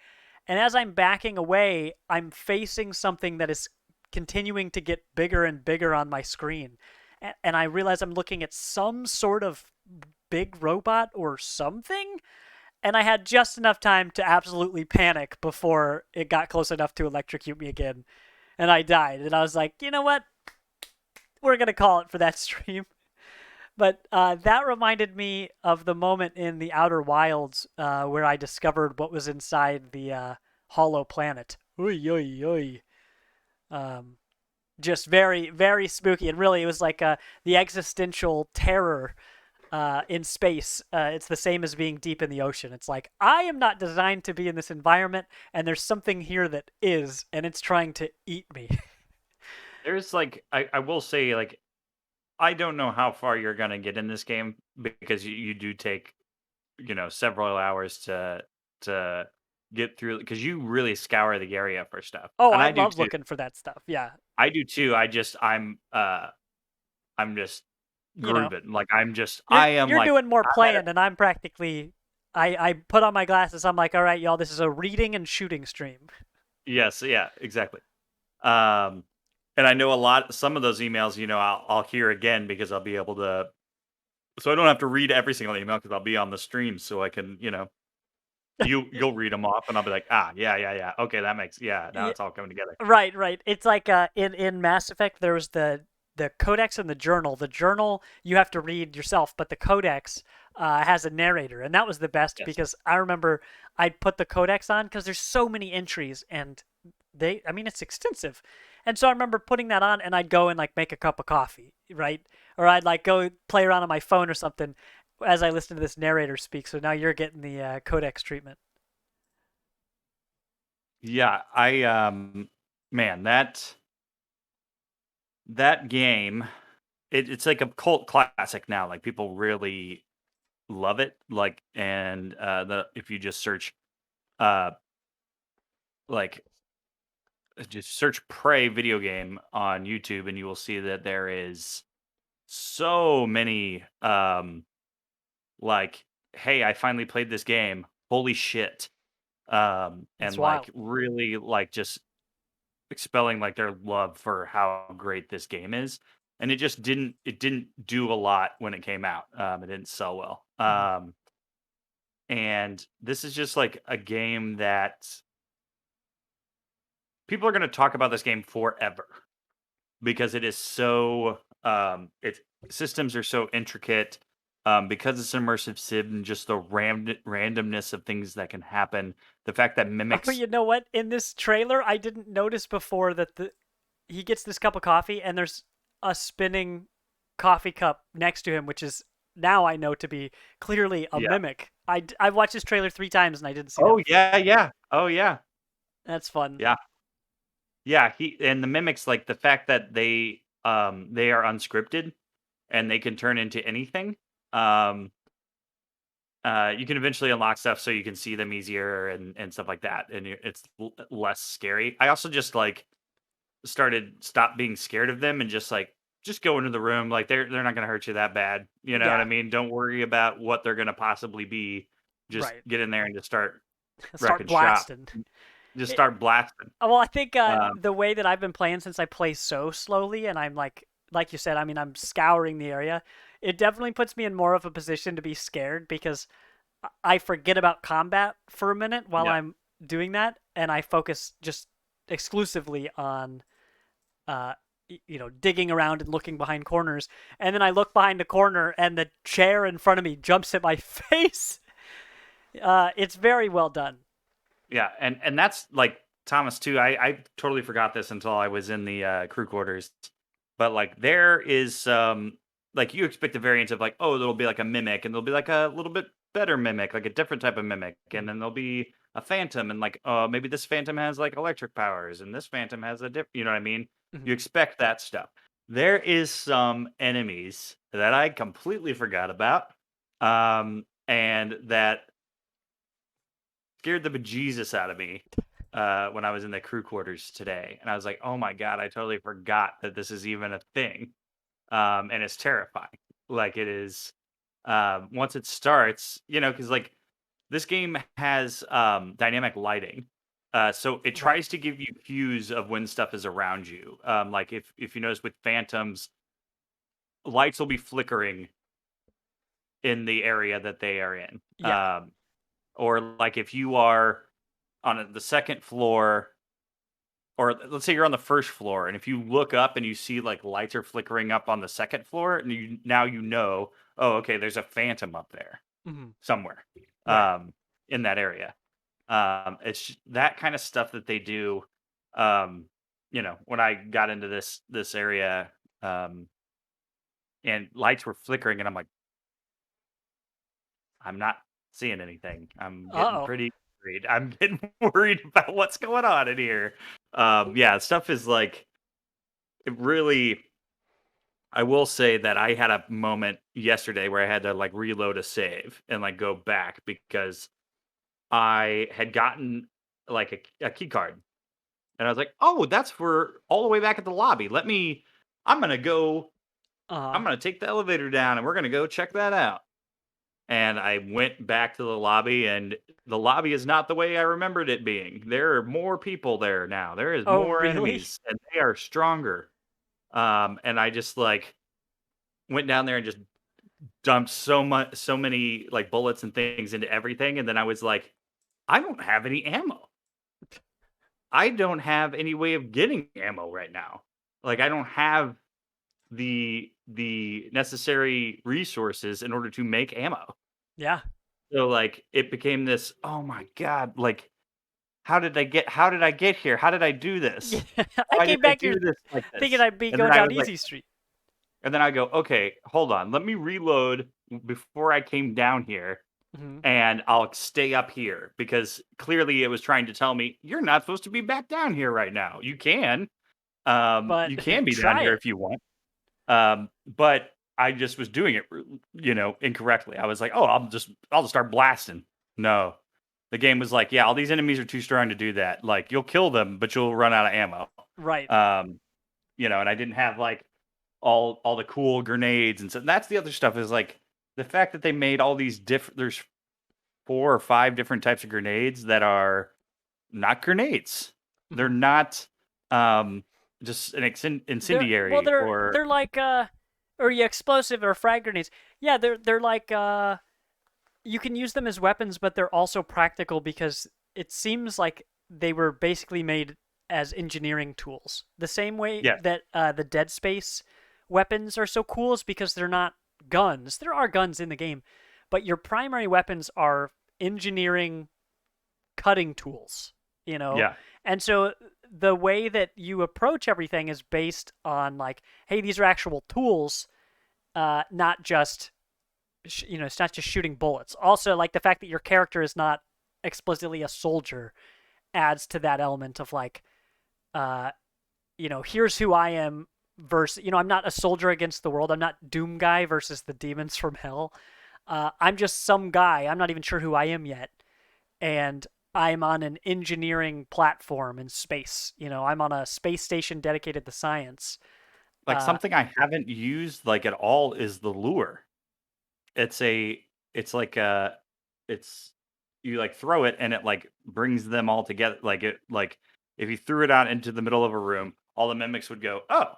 And as I'm backing away, I'm facing something that is continuing to get bigger and bigger on my screen. And I realize I'm looking at some sort of big robot or something. And I had just enough time to absolutely panic before it got close enough to electrocute me again. And I died. And I was like, you know what? We're going to call it for that stream. But that reminded me of the moment in the Outer Wilds where I discovered what was inside the hollow planet. Oy, oy, oy. Just very, very spooky. And really, it was like the existential terror in space. It's the same as being deep in the ocean. It's like, I am not designed to be in this environment, and there's something here that is, and it's trying to eat me. There's like I will say like I don't know how far you're gonna get in this game because you do take several hours to get through because you really scour the area for stuff, Oh, and I I do love too. looking for that stuff. Yeah. I do too. I'm just You know, grooving. Like you're I am you're like doing more I'm at a, playing, and I'm practically. I put on my glasses. I'm like, all right, y'all, this is a reading and shooting stream. yes, yeah, exactly. Um, and I know some of those emails, I'll hear again because I'll be able to, so I don't have to read every single email because I'll be on the stream, so I can, you'll read them off, and I'll be like, ah, yeah, yeah, yeah, okay, yeah, now Yeah, it's all coming together. right, right. It's like in Mass Effect, there was the Codex and the Journal. The Journal you have to read yourself, but the Codex has a narrator, and that was the best Yes. because I remember I'd put the Codex on because there's so many entries, and I mean, it's extensive. And so I remember putting that on, and I'd go and like make a cup of coffee, right? Or I'd like go play around on my phone or something as I listen to this narrator speak. So now you're getting the Codex treatment. Yeah, man, that game, it's like a cult classic now. Like people really love it. Like, and the if you just search, uh, like just search "Prey video game" on YouTube, and you will see that there is so many like, "Hey, I finally played this game. Holy shit!" It's And wild. like really like just expelling like their love for how great this game is. And it didn't do a lot when it came out. It didn't sell well. Mhm. And this is just like a game that people are going to talk about this game forever because it is so its systems are so intricate, because it's an immersive sim and just the randomness of things that can happen, the fact that Oh, mimics. you know what? In this trailer, I didn't notice before that he gets this cup of coffee and there's a spinning coffee cup next to him, which is now I know to be clearly a Yeah. mimic. I've watched this trailer 3 times and I didn't see that Oh before. yeah, yeah. Oh yeah. That's fun. Yeah. Yeah, he and the mimics, like the fact that they are unscripted and they can turn into anything. Um you can eventually unlock stuff so you can see them easier and stuff like that, and it's less scary. I also just like stop being scared of them and just like just go into the room. Like they're not gonna hurt you that bad. You know what I Yeah, mean? Don't worry about what they're gonna possibly be. Just right. get in there and just start Start wrecking shop. blasting. Just It, start blasting. well, I think Um, the way that I've been playing since I play so slowly, and I'm like you said, I mean, I'm scouring the area. It definitely puts me in more of a position to be scared because I forget about combat for a minute while yeah. I'm doing that, and I focus just exclusively on uh, digging around and looking behind corners. And then I look behind a corner, and the chair in front of me jumps at my face. It's very well done. Yeah, and that's like Thomas too. I totally forgot this until I was in the crew quarters. But like there is like you expect a variant of like, oh, there'll be like a mimic and there'll be like a little bit better mimic, like a different type of mimic, and Mhm. then there'll be a phantom and like maybe this phantom has like electric powers and this phantom has a different, you know what I mean? Mhm. You expect that stuff. There is some enemies that I completely forgot about. And that scared the bejesus out of me when I was in the crew quarters today, and I was like, "Oh my god, I totally forgot that this is even a thing," and it's terrifying. Like it is once it starts, because like this game has dynamic lighting, so it Right. tries to give you cues of when stuff is around you. Like if you notice with phantoms, lights will be flickering in the area that they are in. Yeah. Or like if you are on the second floor, or let's say you're on the first floor, and if you look up and you see like lights are flickering up on the second floor, and you know, oh, okay, there's a phantom up there Mhm. somewhere, Right. um, in that area. That kind of stuff that they do. Um, when I got into this area, um, and lights were flickering, and I'm like, I'm not seeing anything. I'm getting Uh-oh. pretty worried. I'm getting worried about what's going on in here. Yeah, stuff is like it really. I will say that I had a moment yesterday where I had to like reload a save and like go back because I had gotten like a key card, and I was like, "Oh, that's for all the way back at the lobby. I'm gonna go. I'm Uh-huh. gonna take the elevator down, and we're gonna go check that out." And I went back to the lobby, and the lobby is not the way I remembered it being. There are more people there now. There is Oh, more really? enemies, and they are stronger. And I just like went down there and just dumped so many like bullets and things into everything, and then I was like, I don't have any ammo. I don't have any way of getting ammo right now. Like I don't have the necessary resources in order to make ammo. Yeah. So like it became this, oh my god, like how did I get here? How did I do Yeah. this? I Why did came I back here do this like thinking this? I'd be And then going I down was like easy street. and then I go, "Okay, hold on. Let me reload before I came down here, Mhm. and I'll stay up here," because clearly it was trying to tell me, "You're not supposed to be back down here right now. But You can be down try here it. if you want." But I just was doing it, incorrectly. I was like, "Oh, I'll just start blasting." No. The game was like, "Yeah, all these enemies are too strong to do that. Like, you'll kill them, but you'll run out of ammo." Right. Um, and I didn't have like all the cool grenades and so that's the other stuff is like the fact that they made all these different there's 4 or 5 different types of grenades that are not grenades. They're Mhm. not just an Well, incendiary or they're like or yeah, explosive or frag grenades. Yeah, they're like you can use them as weapons, but they're also practical because it seems like they were basically made as engineering tools. The same way yeah, that the Dead Space weapons are so cool is because they're not guns. There are guns in the game, but your primary weapons are engineering cutting tools, you know? yeah, And so the way that you approach everything is based on like, hey, these are actual tools, not just it's not just shooting bullets. Also, like the fact that your character is not explicitly a soldier adds to that element of like, uh, here's who I am versus, I'm not a soldier against the world. I'm not Doom guy versus the demons from hell. I'm just some guy. I'm not even sure who I am yet, and I'm on an engineering platform in space. I'm on a space station dedicated to science. Like Uh, something I haven't used like at all is the lure. It's a it's like it's you like throw it and it like brings them all together. Like if you threw it out into the middle of a room, all the mimics would go, "Oh,"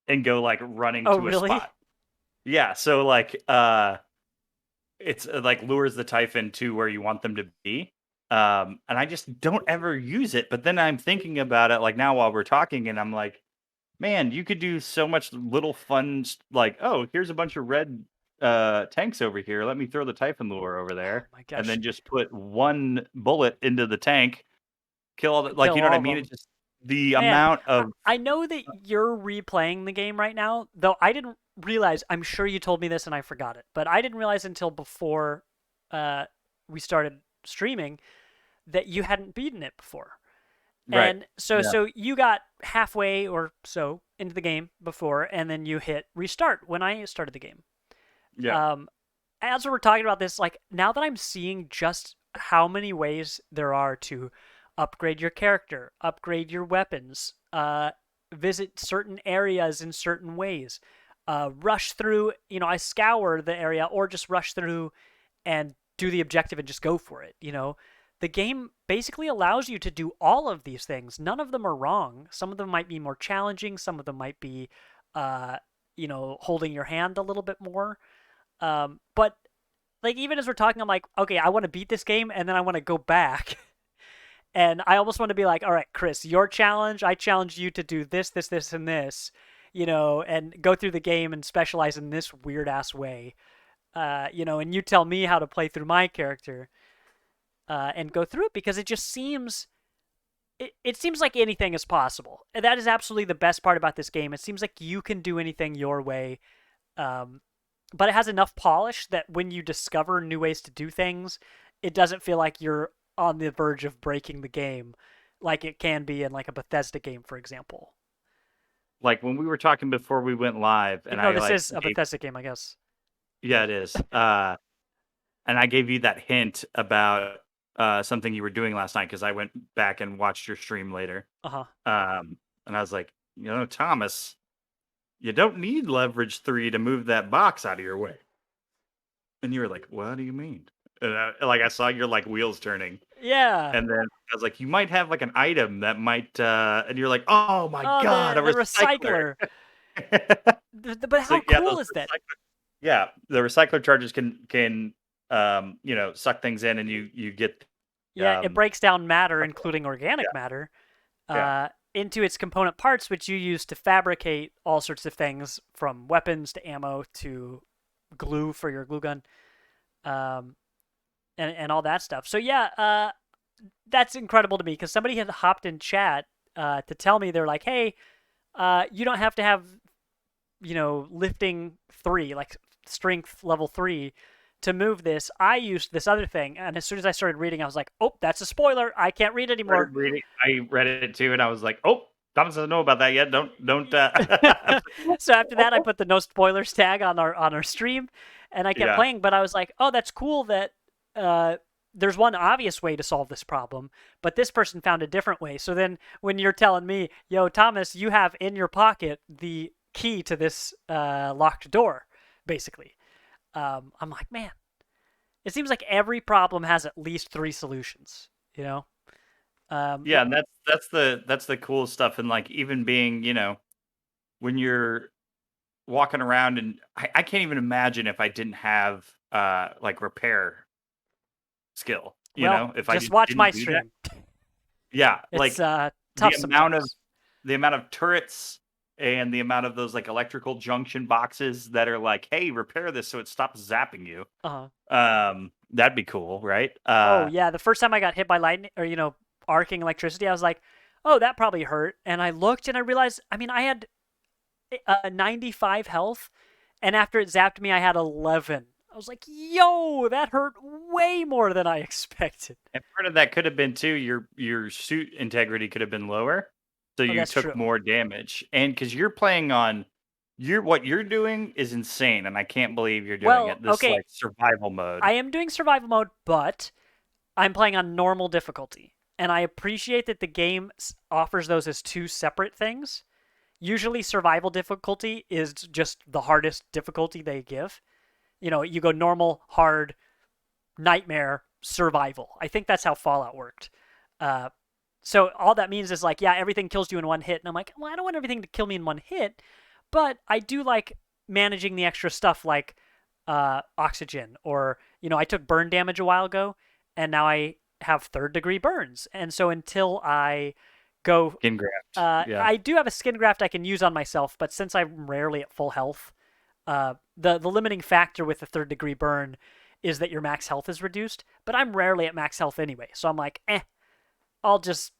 and go like running oh, to a really? spot. Yeah, so like it's like lures the Typhon to where you want them to be. And I just don't ever use it, but then I'm thinking about it like now while we're talking and I'm like, man, you could do so much little fun like, oh, here's a bunch of red tanks over here. Let me throw the Typhon lure over Oh there my and gosh, then just put one bullet into the tank, kill all the like kill you know what I all of mean? them. It's just the Man, amount I, of I know that you're replaying the game right now, though I didn't realize. I'm sure you told me this and I forgot it, but I didn't realize until before uh, we started streaming that you hadn't beaten it before. right. And so Yeah. so you got halfway or so into the game before, and then you hit restart when I started the game. Yeah. Um, as we're talking about this, like now that I'm seeing just how many ways there are to upgrade your character, upgrade your weapons, visit certain areas in certain ways, rush through, I scour the area or just rush through and do the objective and just go for it, The game basically allows you to do all of these things. None of them are wrong. Some of them might be more challenging, some of them might be uh, holding your hand a little bit more. But like even as we're talking, I'm like, okay, I want to beat this game, and then I want to go back, and I almost want to be like, all right, Chris, your challenge. I challenge you to do this, this, this, and this, and go through the game and specialize in this weird ass way, and you tell me how to play through my character, and go through it because it just seems. It seems like anything is possible. And that is absolutely the best part about this game. It seems like you can do anything your way. Um, but it has enough polish that when you discover new ways to do things, it doesn't feel like you're on the verge of breaking the game like it can be in like a Bethesda game, for example. Like when we were talking before we went live and Even though I this like is a gave Bethesda game, I guess. yeah, it is. And I gave you that hint about something you were doing last night because I went back and watched your stream later. Uh huh. And I was like, Thomas, you don't need leverage 3 to move that box out of your way. And you were like, what do you mean? And I saw your like wheels turning. Yeah. And then I was like, you might have like an item that might, and you're like, oh my Oh, God, the a the recycler. recycler. But So how yeah, those cool is that? recycler, yeah, the recycler charges can suck things in and you get Yeah, it um breaks down matter, including organic matter, yeah. into its component parts, which you use to fabricate all sorts of things from weapons to ammo to glue for your glue gun, um, and all that stuff. So yeah, that's incredible to me because somebody had hopped in chat to tell me they're like, hey, you don't have to have lifting 3 like strength level 3 to move this. I used this other thing, and as soon as I started reading, I was like, oh, that's a spoiler. I can't read anymore. I read it too, and I was like, "Oh, Thomas doesn't know about that yet. Don't." So after that, I put the no spoilers tag on our stream, and I kept Yeah, playing. But I was like, oh, that's cool that there's one obvious way to solve this problem, but this person found a different way. So then when you're telling me, yo, Thomas, you have in your pocket the key to this locked door, basically, I'm like, man, it seems like every problem has at least 3 solutions. You know, yeah, and that's the cool stuff, and like even being when you're walking around, and I can't even imagine if I didn't have like repair skill. well, If I just watch my didn't do that, stream. yeah, It's like the tough amount of sometimes. the amount of turrets and the amount of those like electrical junction boxes that are like, hey, repair this so it stops zapping you. Uh-huh. That'd be cool, right? Oh yeah, the first time I got hit by lightning or arcing electricity, I was like, "Oh, that probably hurt." And I looked and I realized, I mean, I had 95 health, and after it zapped me, I had 11. I was like, "Yo, that hurt way more than I expected." And part of that could have been too your suit integrity could have been lower, so Oh, you that's took true. more damage. And because you're playing on what you're doing is insane, and I can't believe you're doing Well, it. This okay, like survival mode. I am doing survival mode, but I'm playing on normal difficulty. And I appreciate that the game offers those as two separate things. Usually, survival difficulty is just the hardest difficulty they give. You go normal, hard, nightmare, survival. I think that's how Fallout worked. Uh, so all that means is like, yeah, everything kills you in one hit. And I'm like, well, I don't want everything to kill me in one hit, but I do like managing the extra stuff like oxygen or, I took burn damage a while ago and now I have third degree burns. And so until I go, Skin graft. Yeah. I do have a skin graft I can use on myself, but since I'm rarely at full health, the limiting factor with the third degree burn is that your max health is reduced, but I'm rarely at max health anyway. So I'm like, I'll just,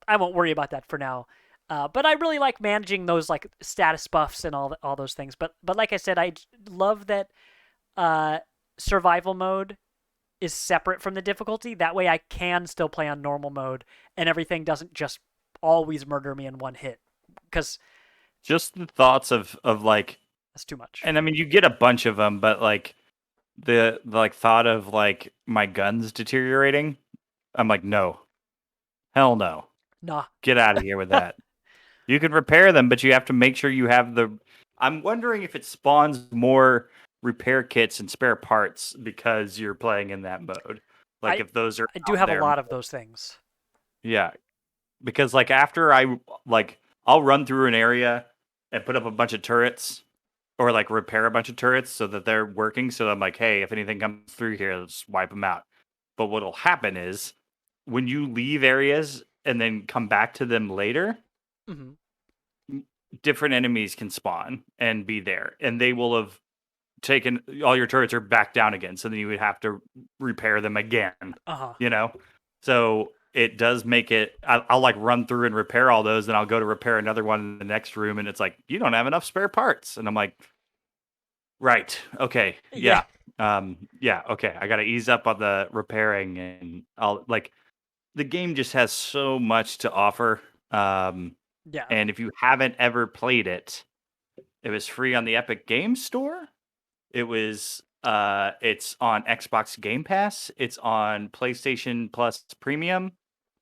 I won't worry about that for now. But I really like managing those like status buffs and all those things. But like I said, I love that survival mode is separate from the difficulty. That way, I can still play on normal mode, and everything doesn't just always murder me in one hit. Because Just the thoughts of like, that's too much. and I mean, you get a bunch of them, but like the like thought of like my guns deteriorating, I'm like, no, hell no, Nah. get out of here with that. You can repair them, but you have to make sure you have the. I'm wondering if it spawns more repair kits and spare parts because you're playing in that mode. Like I if those are I do out have a there. lot of those things. Yeah, because like after I like I'll run through an area and put up a bunch of turrets or like repair a bunch of turrets so that they're working. So I'm like, hey, if anything comes through here, let's wipe them out. But what'll happen is when you leave areas and then come back to them later, Mm-hmm. different enemies can spawn and be there, and they will have taken all your turrets are back down again. So then you would have to repair them again. Uh-huh. You know, so it does make it. I'll like run through and repair all those, then I'll go to repair another one in the next room, and it's like you don't have enough spare parts, and I'm like, right, okay, Yeah. yeah, okay, I got to ease up on the repairing, and I'll like the game just has so much to offer. Yeah. And if you haven't ever played it, it was free on the Epic Games Store. It's on Xbox Game Pass. It's on PlayStation Plus Premium.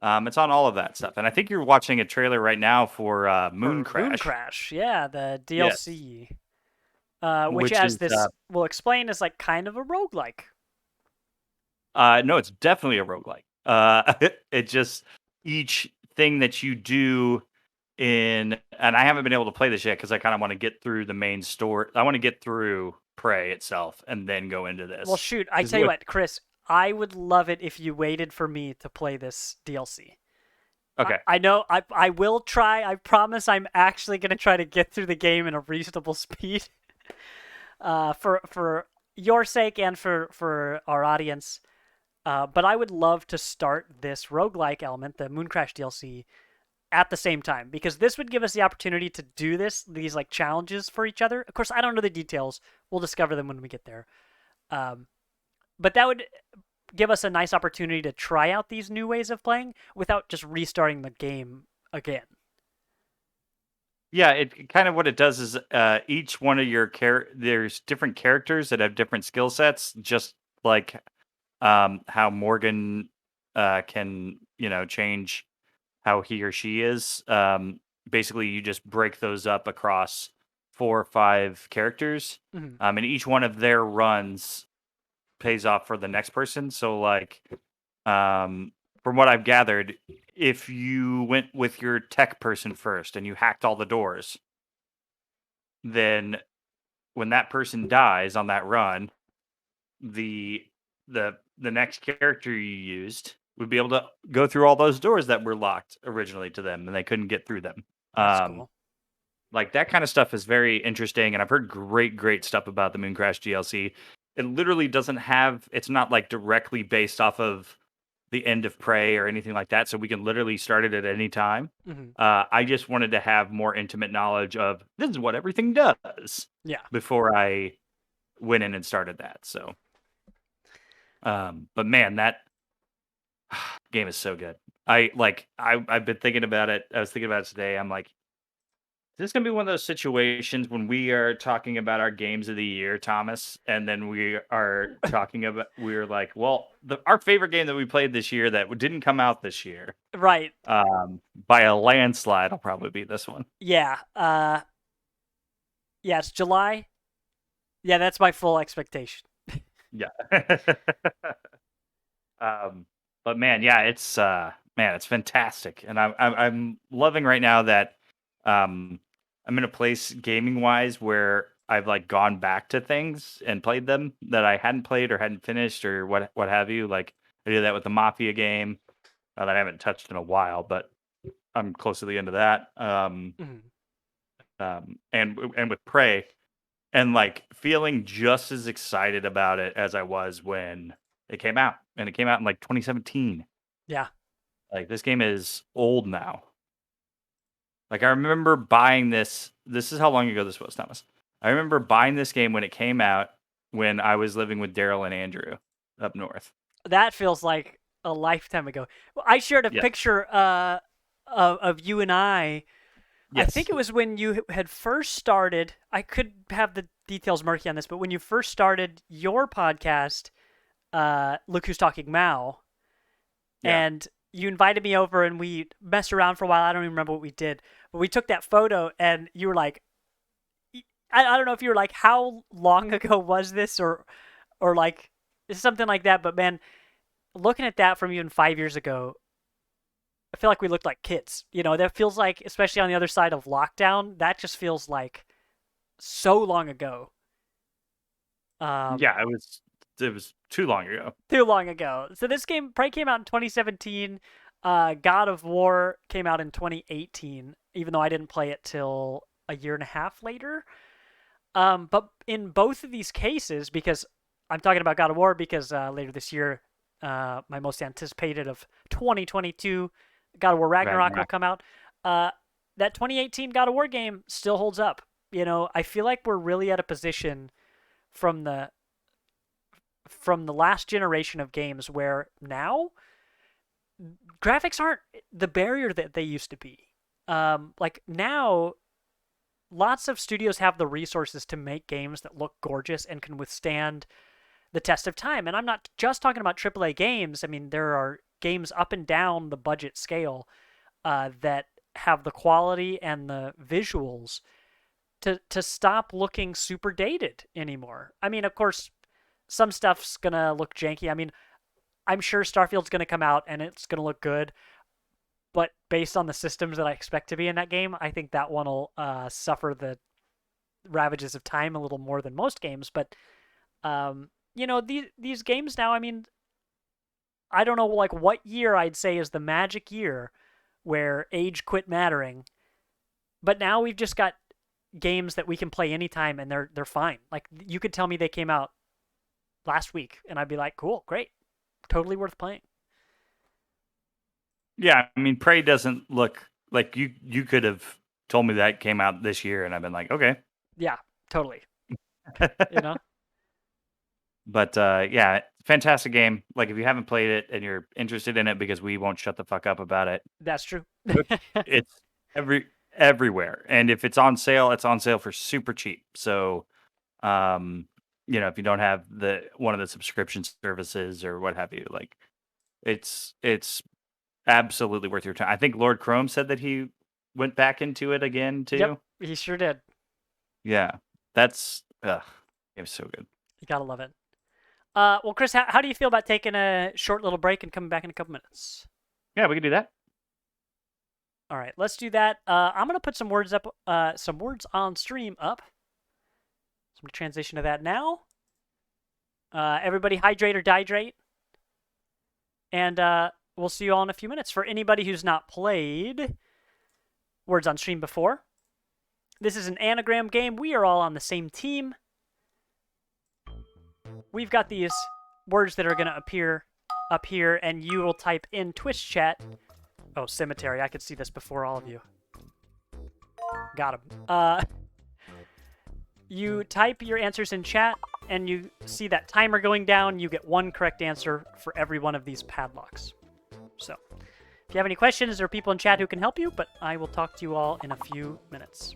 It's on all of that stuff. And I think you're watching a trailer right now for Moon For Moon Crash. Crash, yeah, the Yes. DLC. Which, Which as is this will explain, is like kind of a roguelike. no, it's definitely a roguelike. It just each thing that you do and I haven't been able to play this yet because I kind of want to get through the main story. I want to get through Prey itself and then go into Well, this. shoot, I 'Cause tell you what, Chris, I would love it if you waited for me to play this DLC. okay. I know I will try. I promise I'm actually going to try to get through the game in a reasonable speed. For your sake and for our audience. But I would love to start this roguelike element, the Mooncrash DLC, at the same time because this would give us the opportunity to do these like challenges for each other. Of course, I don't know the details. We'll discover them when we get there. Um, but that would give us a nice opportunity to try out these new ways of playing without just restarting the game again. Yeah, it kind of what it does is each one of your there's different characters that have different skill sets, just like how Morgan can change how he or she is. Basically, you just break those up across 4 or 5 characters, Mm-hmm. and each one of their runs pays off for the next person. So, like, from what I've gathered, if you went with your tech person first and you hacked all the doors, then when that person dies on that run, the the next character you used would be able to go through all those doors that were locked originally to them and they couldn't get through them. That's Um, cool. like that kind of stuff is very interesting, and I've heard great stuff about the Moon Crash DLC. It literally doesn't have. It's not like directly based off of the end of Prey or anything like that, so we can literally start it at any time. Mm-hmm. I just wanted to have more intimate knowledge of this is what everything does Yeah. before I went in and started that. So, but man, that game is so good. I've been thinking about it. I was thinking about it today. I'm like, This is gonna be one of those situations when we are talking about our games of the year, Thomas, and then we are talking about we're like, well, our favorite game that we played this year that didn't come out this year, Right. by a landslide, will probably be this one. Yeah. Yeah, it's July. Yeah, that's my full expectation. Yeah. um, but man, yeah, it's fantastic, and I'm loving right now that I'm in a place gaming wise where I've like gone back to things and played them that I hadn't played or hadn't finished or what have you. Like I did that with the Mafia game that I haven't touched in a while, but I'm close to the end of that. Mhm. And with Prey, and like feeling just as excited about it as I was when it came out, and it came out in like 2017. Yeah. Like this game is old now. Like I remember buying this. This is how long ago this was, Thomas. I remember buying this game when it came out when I was living with Daryl and Andrew up north. That feels like a lifetime ago. Well, I shared a Yeah. picture of you and I think Yes. it was when you had first started. I could have the details murky on this, but when you first started your podcast, Look Who's Talking Mao, Yeah. and you invited me over and we messed around for a while. I don't even remember what we did, but we took that photo and you were like, I don't know if you were like, how long ago was this, or like something like that. But man, looking at that from even 5 years ago, I feel like we looked like kids. That feels like, especially on the other side of lockdown, that just feels like so long ago. Um, Yeah. It was too long ago. too long ago. So this game probably came out in 2017. God of War came out in 2018, even though I didn't play it till a year and a half later. But in both of these cases, because I'm talking about God of War, because later this year, my most anticipated of 2022, God of War Ragnarok will Ragnarok. come out. Uh, that 2018 God of War game still holds up. I feel like we're really at a position from the last generation of games where now graphics aren't the barrier that they used to be. Like now, lots of studios have the resources to make games that look gorgeous and can withstand the test of time. And I'm not just talking about AAA games. I mean, there are games up and down the budget scale that have the quality and the visuals to stop looking super dated anymore. I mean, of course, some stuff's gonna look janky. I mean, I'm sure Starfield's gonna come out and it's gonna look good, but based on the systems that I expect to be in that game, I think that one will suffer the ravages of time a little more than most games. But these games now, I mean, I don't know like what year I'd say is the magic year where age quit mattering, but now we've just got games that we can play anytime and they're fine. Like you could tell me they came out last week and I'd be like, cool, great, totally worth playing. Yeah. I mean, Prey doesn't look like you could have told me that came out this year, and I've been like, okay. Yeah, totally. You know, But yeah, fantastic game. Like if you haven't played it and you're interested in it, because we won't shut the fuck up about it. that's true. It's everywhere, and if it's on sale, it's on sale for super cheap. So, um, if you don't have the one of the subscription services or what have you, like it's absolutely worth your time. I think Lord Chrome said that he went back into it again Yep, too. he sure did. Yeah, that's it was so good. You gotta love it. Well, Chris, how do you feel about taking a short little break and coming back in a couple minutes? Yeah, we can do that. All right, let's do that. I'm gonna put some words up, some words on stream up. So I'm gonna transition to that now. Everybody, hydrate or dihydrate, and we'll see you all in a few minutes. For anybody who's not played words on stream before, this is an anagram game. We are all on the same team. We've got these words that are gonna appear up here, and you will type in Twitch chat. Oh, cemetery. I could see this before all of you. Got him. You type your answers in chat, and you see that timer going down. You get one correct answer for every one of these padlocks. So, if you have any questions, there are people in chat who can help you, but I will talk to you all in a few minutes.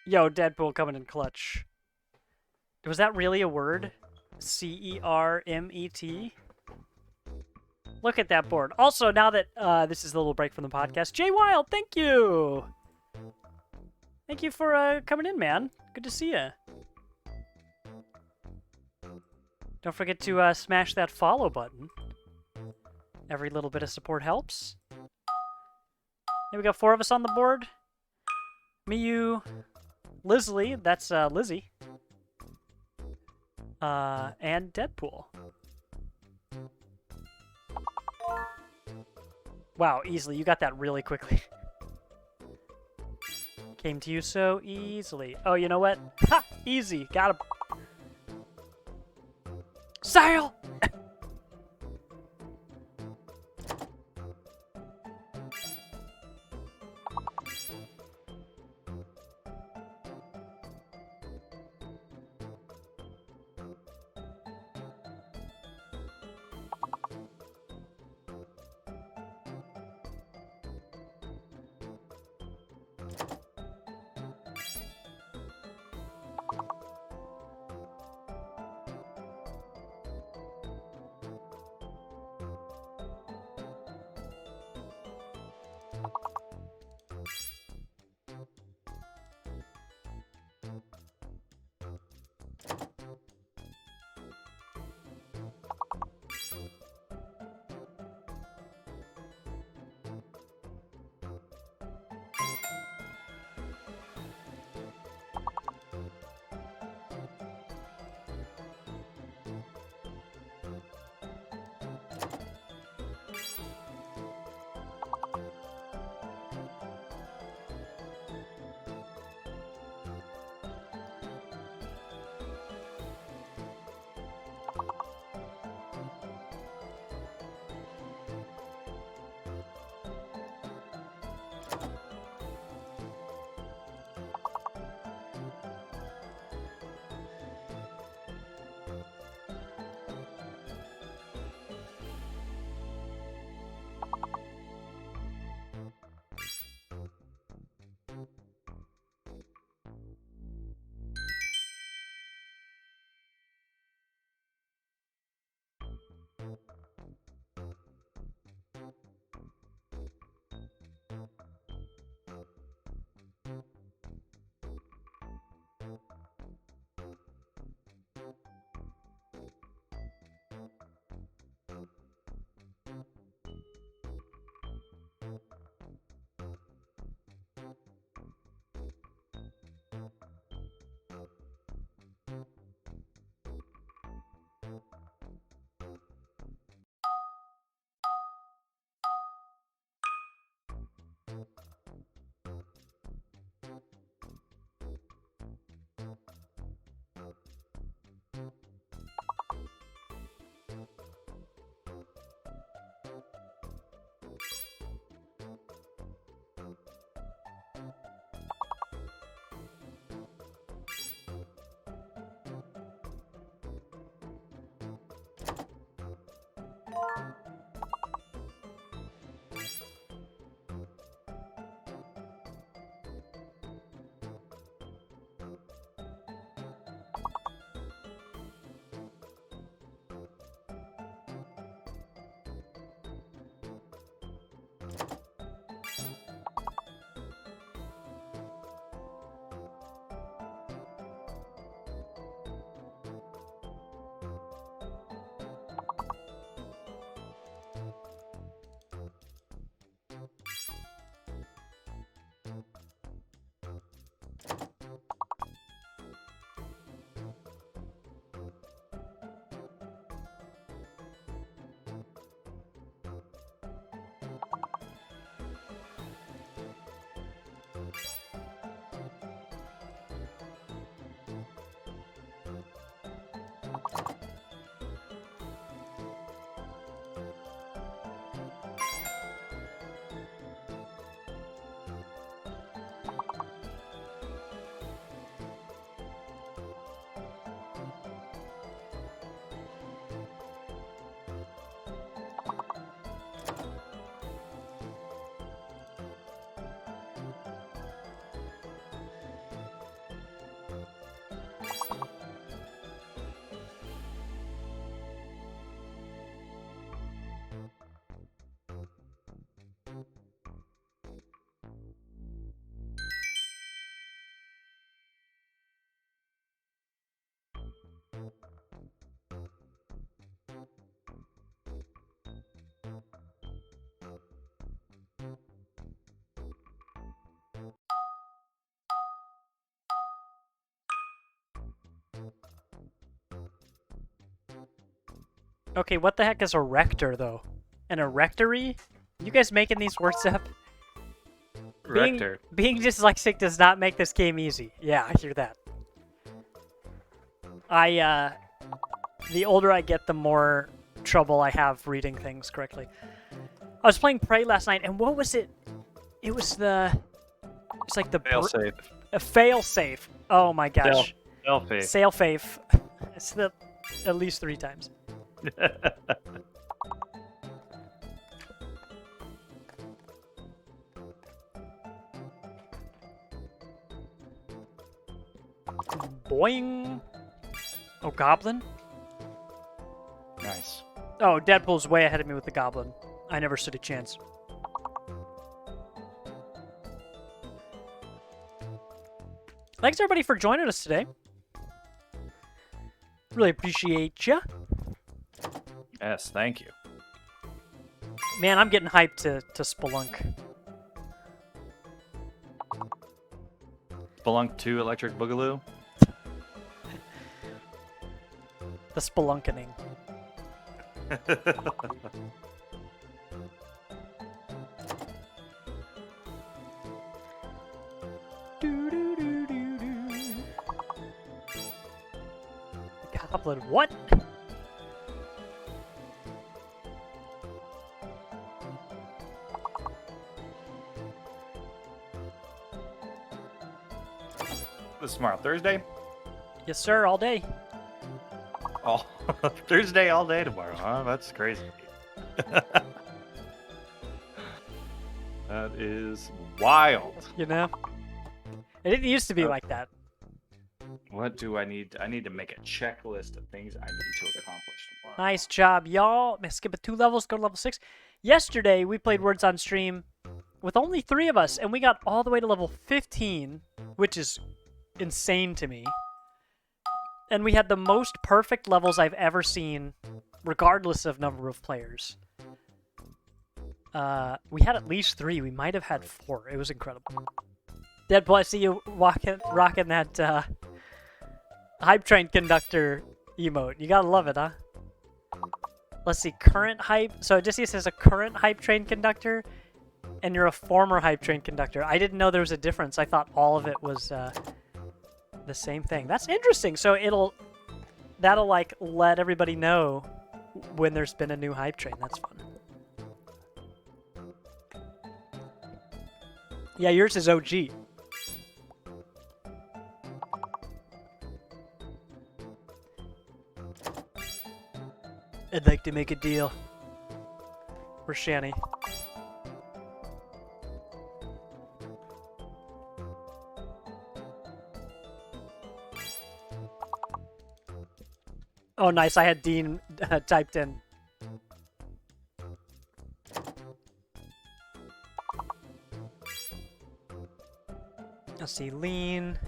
Yo, Deadpool coming in clutch. Was that really a word? CERMET? Look at that board. Also, now that this is a little break from the podcast, Jay Wild, thank you! Thank you for coming in, man. Good to see you. Don't forget to smash that follow button. Every little bit of support helps. Here we got 4 of us on the board. Me, you, Lizzie, that's Lizzie, and Deadpool. Wow, easily. You got that really quickly. Came to you so easily. Oh, you know what? Ha! Easy. Got him. Sail! Okay, what the heck is a rector, though? An erectory? You guys making these words up? Rector. Being dyslexic does not make this game easy. Yeah, I hear that. The older I get, the more trouble I have reading things correctly. I was playing Prey last night, and what was it? It's like the Failsafe. a fail safe. Oh my gosh. Failsafe. Sail faith. It's the at least 3 times. Boing. Oh, goblin. Nice. Oh, Deadpool's way ahead of me with the goblin. I never stood a chance. Thanks everybody for joining us today. Really appreciate ya. Yes, thank you. Man, I'm getting hyped to Spelunk. Spelunk 2 Electric Boogaloo. The spelunkening. Goblin, what? This is tomorrow, Thursday? Yes, sir, all day. Oh, Thursday all day tomorrow, huh? That's crazy. That is wild. You know? It didn't used to be like that. What do I need? I need to make a checklist of things I need to accomplish tomorrow. Nice job, y'all. Skip it 2 levels, go to level 6. Yesterday, we played Words on Stream with only 3 of us, and we got all the way to level 15, which is insane to me. And we had the most perfect levels I've ever seen, regardless of number of players. We had at least 3. We might have had 4. It was incredible. Deadpool, I see you rocking that hype train conductor emote. You gotta love it, huh? Let's see, current hype. So Odysseus is a current hype train conductor, and you're a former hype train conductor. I didn't know there was a difference. I thought all of it was the same thing. That's interesting. So that'll like let everybody know when there's been a new hype train. That's fun. Yeah, yours is OG. I'd like to make a deal. Where's Shani? Oh, nice. I had Dean typed in. Let's see. Lean.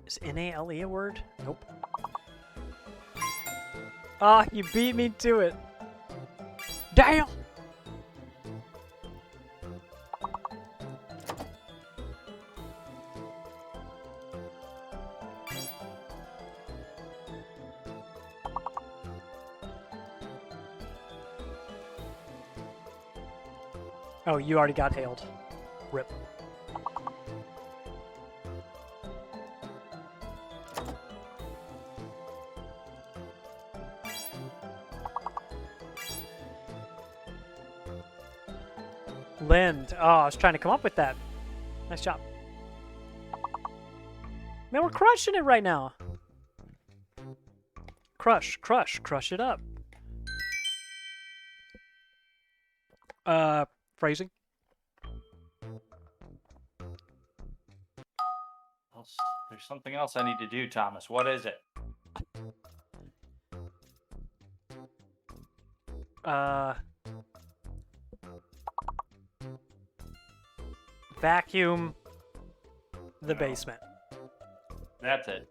Is N-A-L-E a word? Nope. Ah, you beat me to it. Damn! Oh, you already got hailed. Rip. Lind. Oh, I was trying to come up with that. Nice job. Man, we're crushing it right now. Crush, crush, crush it up. Phrasing. There's something else I need to do, Thomas. What is it? Vacuum the basement. That's it.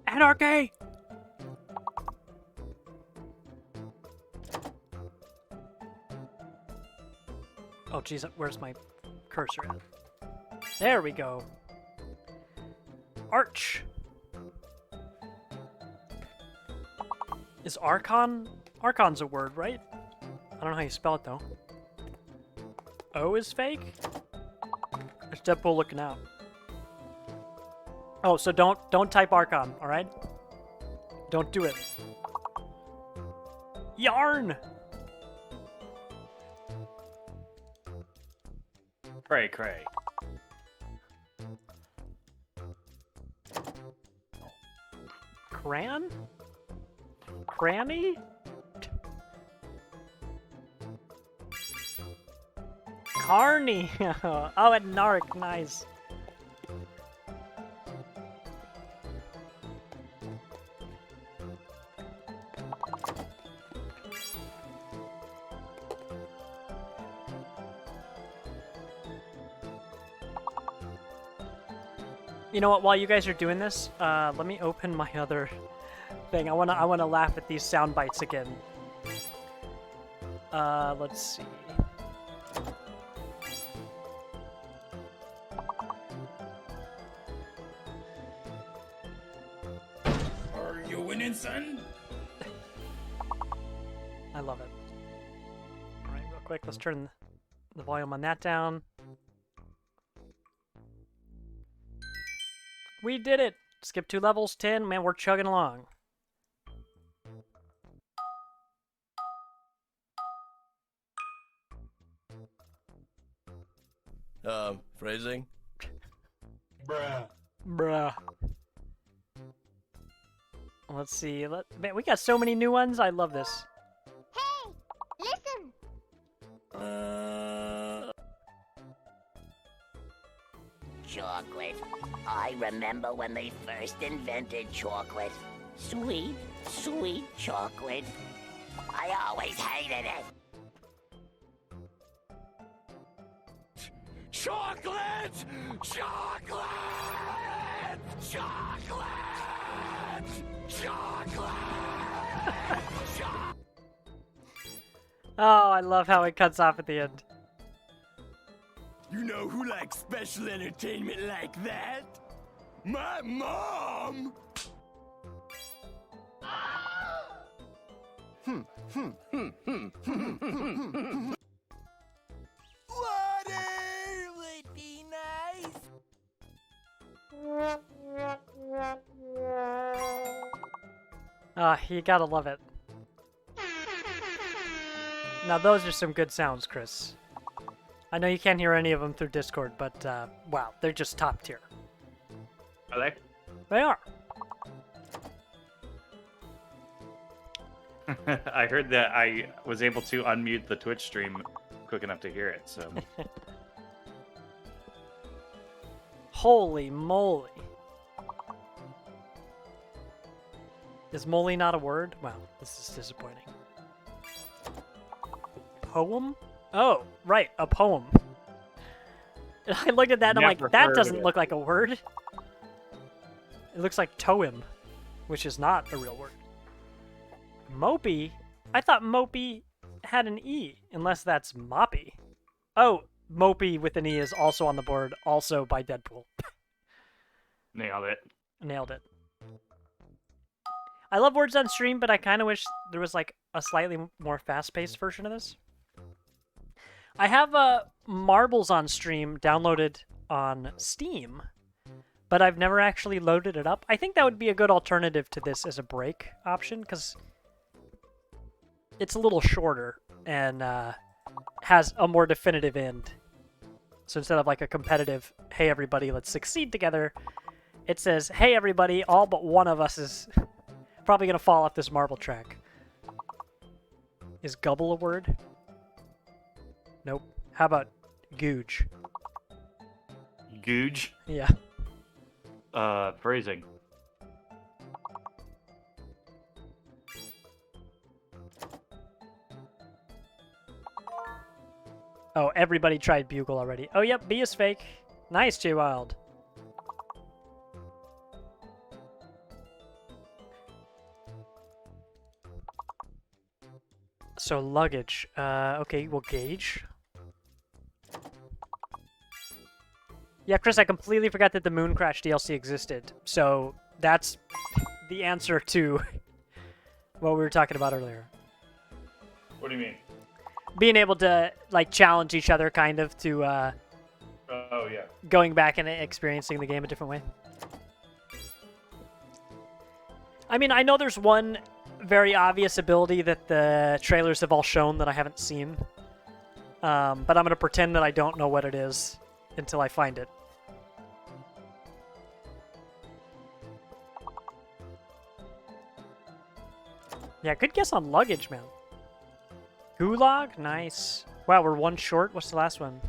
Anarchy! Oh, jeez, where's my cursor at? There we go. Arch. Is Archon? Archon's a word, right? I don't know how you spell it, though. O is fake? There's Deadpool looking out. Oh, so don't type Archon, alright? Don't do it. Yarn! Cray cray. Cran? Cranny? Carney! Oh, and Narc, nice. You know what? While you guys are doing this, let me open my other thing. I wanna laugh at these sound bites again. Let's see. Are you winning, son? I love it. All right, real quick, let's turn the volume on that down. We did it! Skip 2 levels, 10. Man, we're chugging along. Phrasing? Bruh. Let's see. Man, we got so many new ones. I love this. Hey, listen. Chocolate. I remember when they first invented chocolate. Sweet, sweet chocolate. I always hated it. Chocolate! Chocolate! Chocolate! Chocolate! Oh, I love how it cuts off at the end. You know who likes special entertainment like that? My mom! Water would be nice. Ah, you gotta love it. Now those are some good sounds, Chris. I know you can't hear any of them through Discord, but wow, they're just top tier. Are they? They are. I heard that I was able to unmute the Twitch stream quick enough to hear it, so. Holy moly. Is moly not a word? Wow, this is disappointing. Poem? Oh, right, a poem. And I looked at that and I'm Never like, that heard doesn't of it. look like a word. It looks like toem, which is not a real word. Mopey? I thought Mopey had an E, unless that's Moppy. Oh, Mopey with an E is also on the board, also by Deadpool. Nailed it. Nailed it. I love words on stream, but I kind of wish there was like a slightly more fast-paced version of this. I have Marbles on stream downloaded on Steam, but I've never actually loaded it up. I think that would be a good alternative to this as a break option, because it's a little shorter and has a more definitive end. So instead of like a competitive, hey everybody, let's succeed together, it says, hey everybody, all but one of us is probably going to fall off this marble track. Is gubble a word? Nope. How about googe? Googe. Yeah. Phrasing. Oh, everybody tried bugle already. Oh, yep, B is fake. Nice, J Wild. So luggage. Okay, well, gauge. Yeah, Chris, I completely forgot that the Moon Crash DLC existed. So that's the answer to what we were talking about earlier. What do you mean? Being able to like challenge each other, kind of, to Oh yeah. going back and experiencing the game a different way. I mean, I know there's one very obvious ability that the trailers have all shown that I haven't seen. But I'm going to pretend that I don't know what it is until I find it. Yeah, good guess on luggage, man. Gulag? Nice. Wow, we're one short. What's the last one?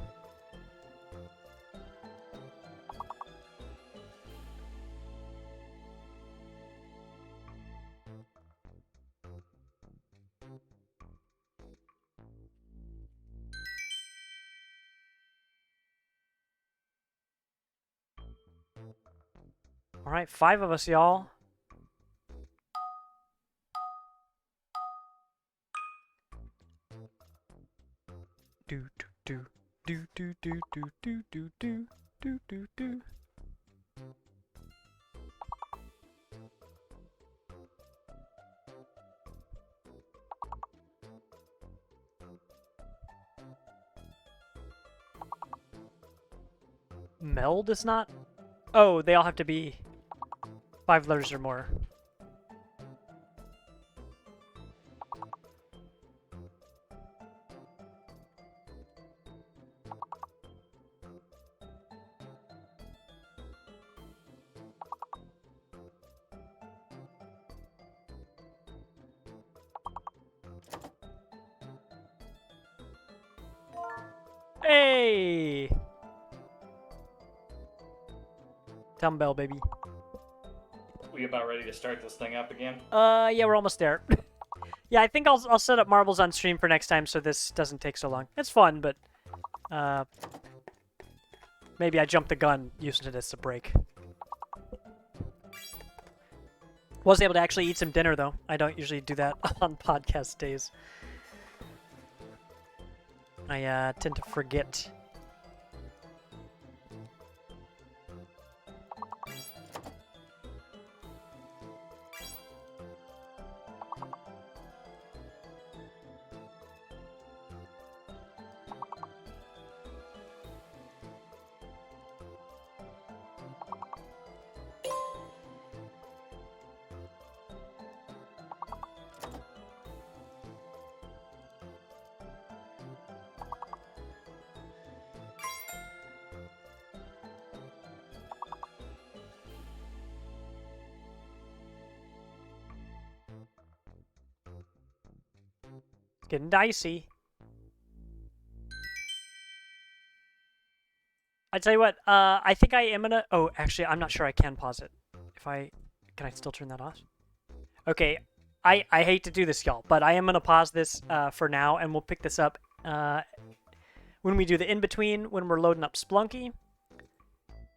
All right, 5 of us, y'all. Do do do do do do do do do do do do. Meld is not. Oh, they all have to be 5 letters or more. Hey! Dumbbell, baby. We about ready to start this thing up again? Yeah, we're almost there. Yeah, I think I'll set up marbles on stream for next time so this doesn't take so long. It's fun, but maybe I jumped the gun using it as a break. Was able to actually eat some dinner though. I don't usually do that on podcast days. I tend to forget. It's getting dicey. I tell you what, I think I am gonna. Oh, actually, I'm not sure I can pause it. Can I still turn that off? Okay, I hate to do this, y'all, but I am gonna pause this for now, and we'll pick this up when we do the in between when we're loading up Splunky.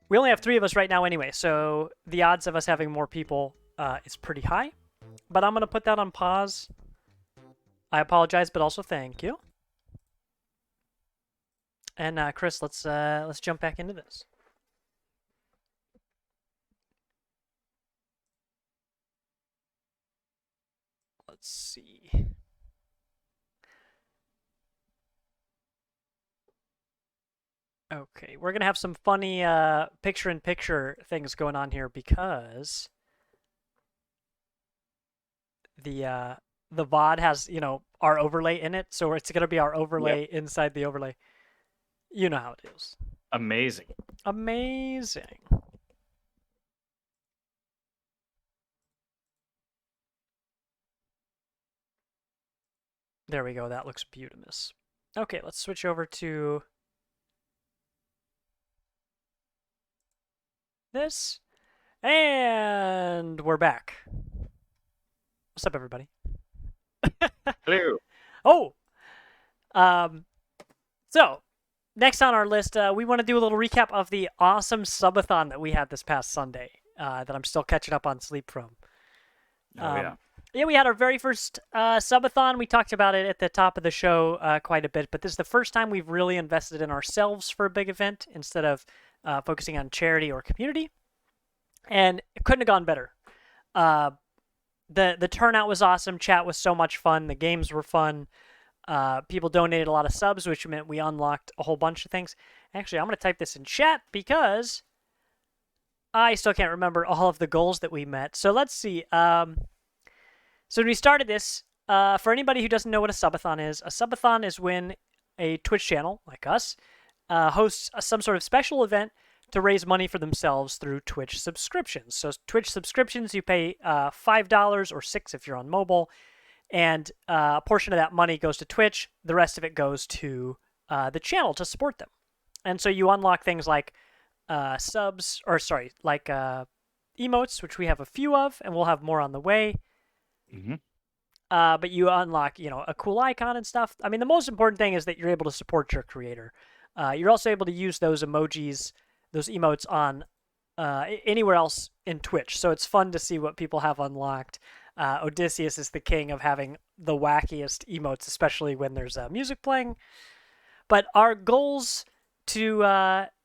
We only have 3 of us right now, anyway, so the odds of us having more people is pretty high. But I'm gonna put that on pause. I apologize, but also thank you. And Chris, let's jump back into this. Let's see. Okay, we're gonna have some funny picture-in-picture things going on here because the VOD has, you know, our overlay in it, so it's gonna be our overlay inside the overlay. You know how it is. Amazing. Amazing. There we go. That looks beautiful. Okay, let's switch over to this. And we're back. What's up, everybody? Hello. Oh! So, next on our list, we want to do a little recap of the awesome subathon that we had this past Sunday that I'm still catching up on sleep from. Yeah. Yeah, we had our very first subathon. We talked about it at the top of the show quite a bit, but this is the first time we've really invested in ourselves for a big event instead of focusing on charity or community, and it couldn't have gone better. The turnout was awesome. Chat was so much fun. The games were fun. People donated a lot of subs, which meant we unlocked a whole bunch of things. Actually, I'm going to type this in chat because I still can't remember all of the goals that we met. So let's see. So when we started this, for anybody who doesn't know what a subathon is when a Twitch channel, like us, hosts some sort of special event to raise money for themselves through Twitch subscriptions. So Twitch subscriptions, you pay $5 or $6 if you're on mobile, and a portion of that money goes to Twitch. The rest of it goes to the channel to support them. And so you unlock things like emotes, which we have a few of, and we'll have more on the way. Mm-hmm. But you unlock, a cool icon and stuff. I mean, the most important thing is that you're able to support your creator. You're also able to use those emojis, those emotes on anywhere else in Twitch. So it's fun to see what people have unlocked. Odysseus is the king of having the wackiest emotes, especially when there's music playing. But our goals to,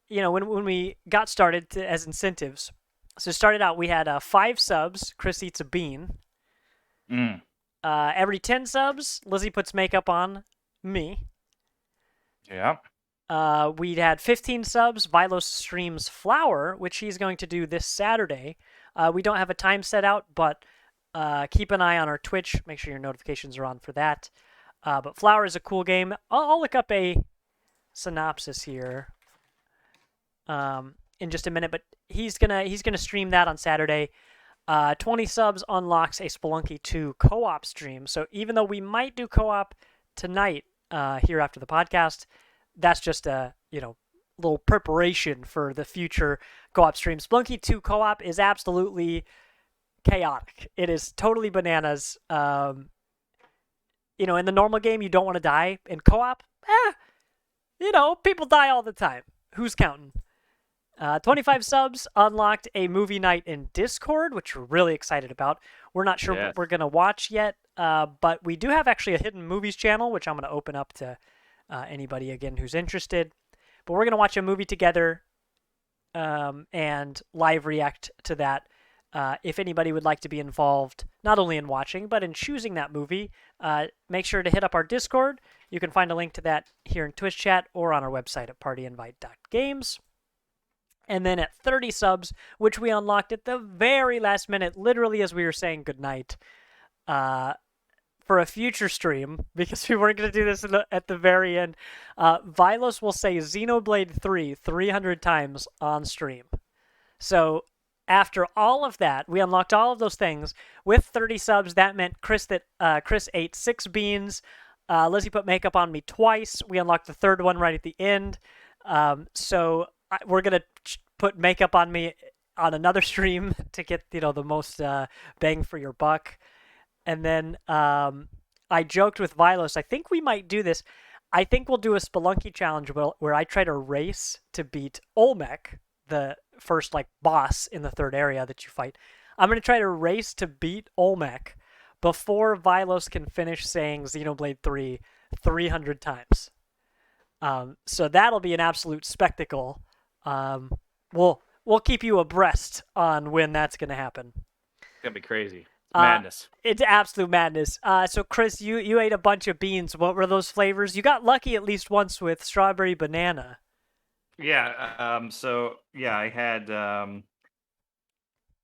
when we got started as incentives, so it started out, we had 5 subs, Chris eats a bean. Every 10 subs, Lizzie puts makeup on me. Yeah. We had 15 subs, Vilos streams Flower, which he's going to do this Saturday. We don't have a time set out, but keep an eye on our Twitch. Make sure your notifications are on for that. But Flower is a cool game. I'll look up a synopsis here in just a minute, but he's gonna stream that on Saturday. 20 subs unlocks a Splunky 2 co-op stream. So even though we might do co-op tonight here after the podcast, that's just a little preparation for the future co-op stream. Splunky 2 co-op is absolutely chaotic. It is totally bananas. In the normal game, you don't want to die. In co-op, people die all the time. Who's counting? 25 subs unlocked a movie night in Discord, which we're really excited about. We're not sure what we're going to watch yet, but we do have actually a hidden movies channel, which I'm going to open up to anybody, again, who's interested. But we're going to watch a movie together and live react to that. If anybody would like to be involved, not only in watching, but in choosing that movie, make sure to hit up our Discord. You can find a link to that here in Twitch chat or on our website at partyinvite.games. And then at 30 subs, which we unlocked at the very last minute, literally as we were saying goodnight, for a future stream, because we weren't going to do this at the very end, Vilos will say Xenoblade 3 300 times on stream. So after all of that, we unlocked all of those things. With 30 subs, that meant Chris ate 6 beans. Lizzie put makeup on me twice. We unlocked the third one right at the end. So we're going to put makeup on me on another stream to get, the most bang for your buck. And then I joked with Vilos, I think we might do this. I think we'll do a Spelunky challenge where I try to race to beat Olmec, the first boss in the third area that you fight. I'm going to try to race to beat Olmec before Vilos can finish saying Xenoblade 3 300 times. So that'll be an absolute spectacle. We'll keep you abreast on when that's going to happen. It's going to be crazy. Madness. It's absolute madness. So Chris, you ate a bunch of beans. What were those flavors? You got lucky at least once with strawberry banana. Yeah. I had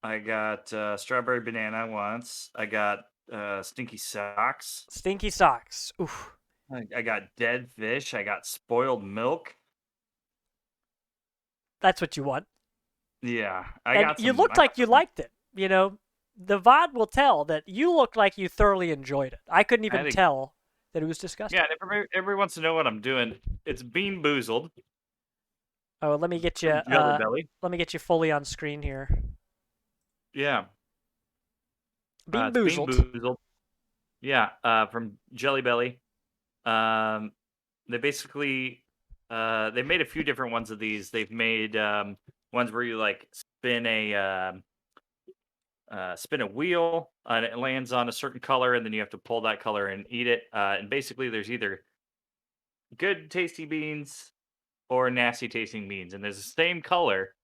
I got strawberry banana once. I got stinky socks. Stinky socks. Oof. I got dead fish. I got spoiled milk. That's what you want. Yeah, you looked like you liked it. The VOD will tell that you looked like you thoroughly enjoyed it. I couldn't even tell that it was disgusting. Yeah, everybody wants to know what I'm doing. It's Bean Boozled. Oh, let me get you. Jelly Belly. Let me get you fully on screen here. Yeah. Bean Boozled. Bean Boozled. Yeah, from Jelly Belly. They basically they made a few different ones of these. They've made ones where you spin a wheel and it lands on a certain color, and then you have to pull that color and eat it. And basically, there's either good tasty beans or nasty tasting beans, and there's the same color.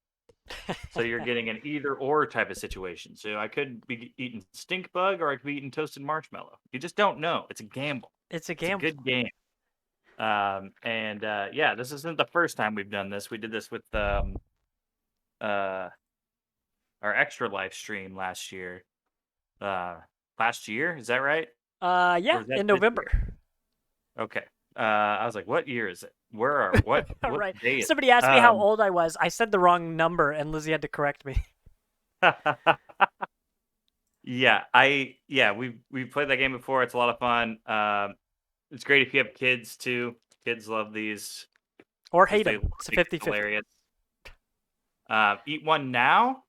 So you're getting an either or type of situation. So I could be eating stink bug or I could be eating toasted marshmallow. You just don't know. It's a gamble. It's a It's a gamble. good game. Yeah, this isn't the first time we've done this. We did this with our extra live stream last year. Last year, is that right? Yeah, Or is that in this November. year? Okay. I was like, what year is it? Where are what Right. day is Somebody asked me how Um, old I was. I said the wrong number, and Lizzie had to correct me. Yeah, we played that game before. It's a lot of fun. It's great if you have kids too. Kids love these. Or 'cause hate they them. It's a think 50-50. hilarious. Eat one now.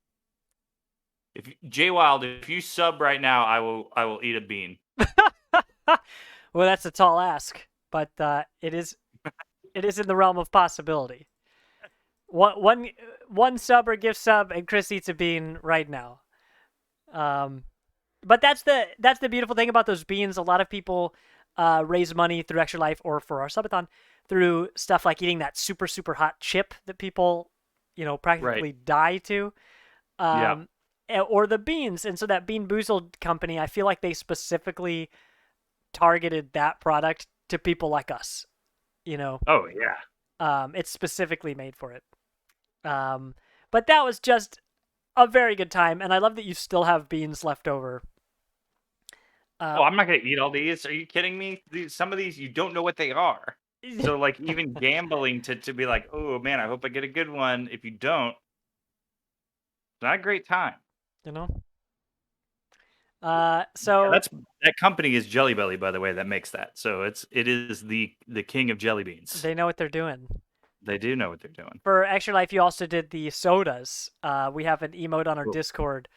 If Jay Wild, if you sub right now, I will eat a bean. Well, that's a tall ask, but it is in the realm of possibility. One sub or gift sub, and Chris eats a bean right now. But that's the beautiful thing about those beans. A lot of people raise money through Extra Life or for our subathon through stuff like eating that super super hot chip that people, practically die to. Or the beans, and so that Bean Boozled company, I feel like they specifically targeted that product to people like us. Oh yeah. It's specifically made for it. But that was just a very good time, and I love that you still have beans left over. Oh, I'm not gonna eat all these. Are you kidding me? Some of these you don't know what they are. So like even gambling to be like, oh man, I hope I get a good one. If you don't, it's not a great time. So That company is Jelly Belly, by the way, that makes that. So it is the king of jelly beans. they know what they're doing. They do know what they're doing. For Extra Life, you also did the sodas. We have an emote on our Cool. Discord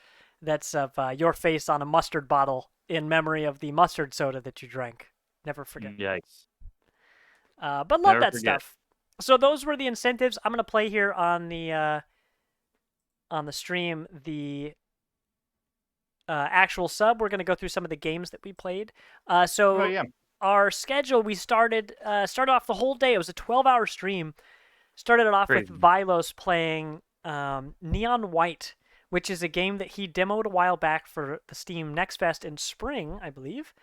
that's of your face on a mustard bottle in memory of the mustard soda that you drank. Never forget. Yikes. But love Never that forget. stuff. So those were the incentives. I'm gonna play here on the stream the actual sub. We're gonna go through some of the games that we played. So Oh yeah. our schedule, we started off the whole day. It was a 12-hour stream. Started it off with Crazy. Vilos playing Neon White, which is a game that he demoed a while back for the Steam Next Fest in spring, I believe.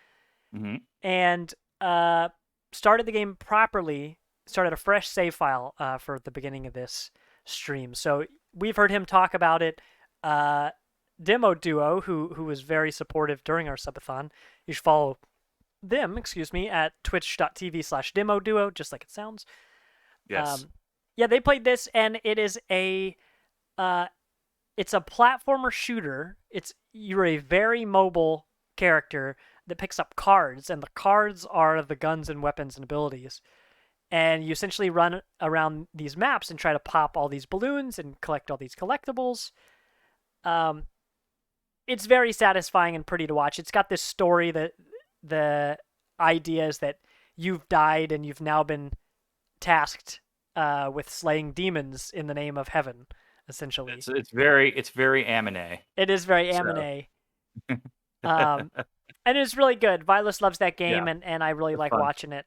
Mm-hmm. And started the game properly, started a fresh save file for the beginning of this stream. So we've heard him talk about it. Demo Duo, who was very supportive during our subathon. You should follow them, at twitch.tv/Demo Duo, just like it sounds. Yes. Yeah, they played this, and it is it's a platformer shooter. You're a very mobile character that picks up cards, and the cards are the guns and weapons and abilities. And you essentially run around these maps and try to pop all these balloons and collect all these collectibles. It's very satisfying and pretty to watch. It's got this story that the idea is that you've died and you've now been tasked with slaying demons in the name of heaven, essentially. It's very anime. It is very So. anime. And it's really good. Vilas loves that game, Yeah, and I really it's like fun. watching it.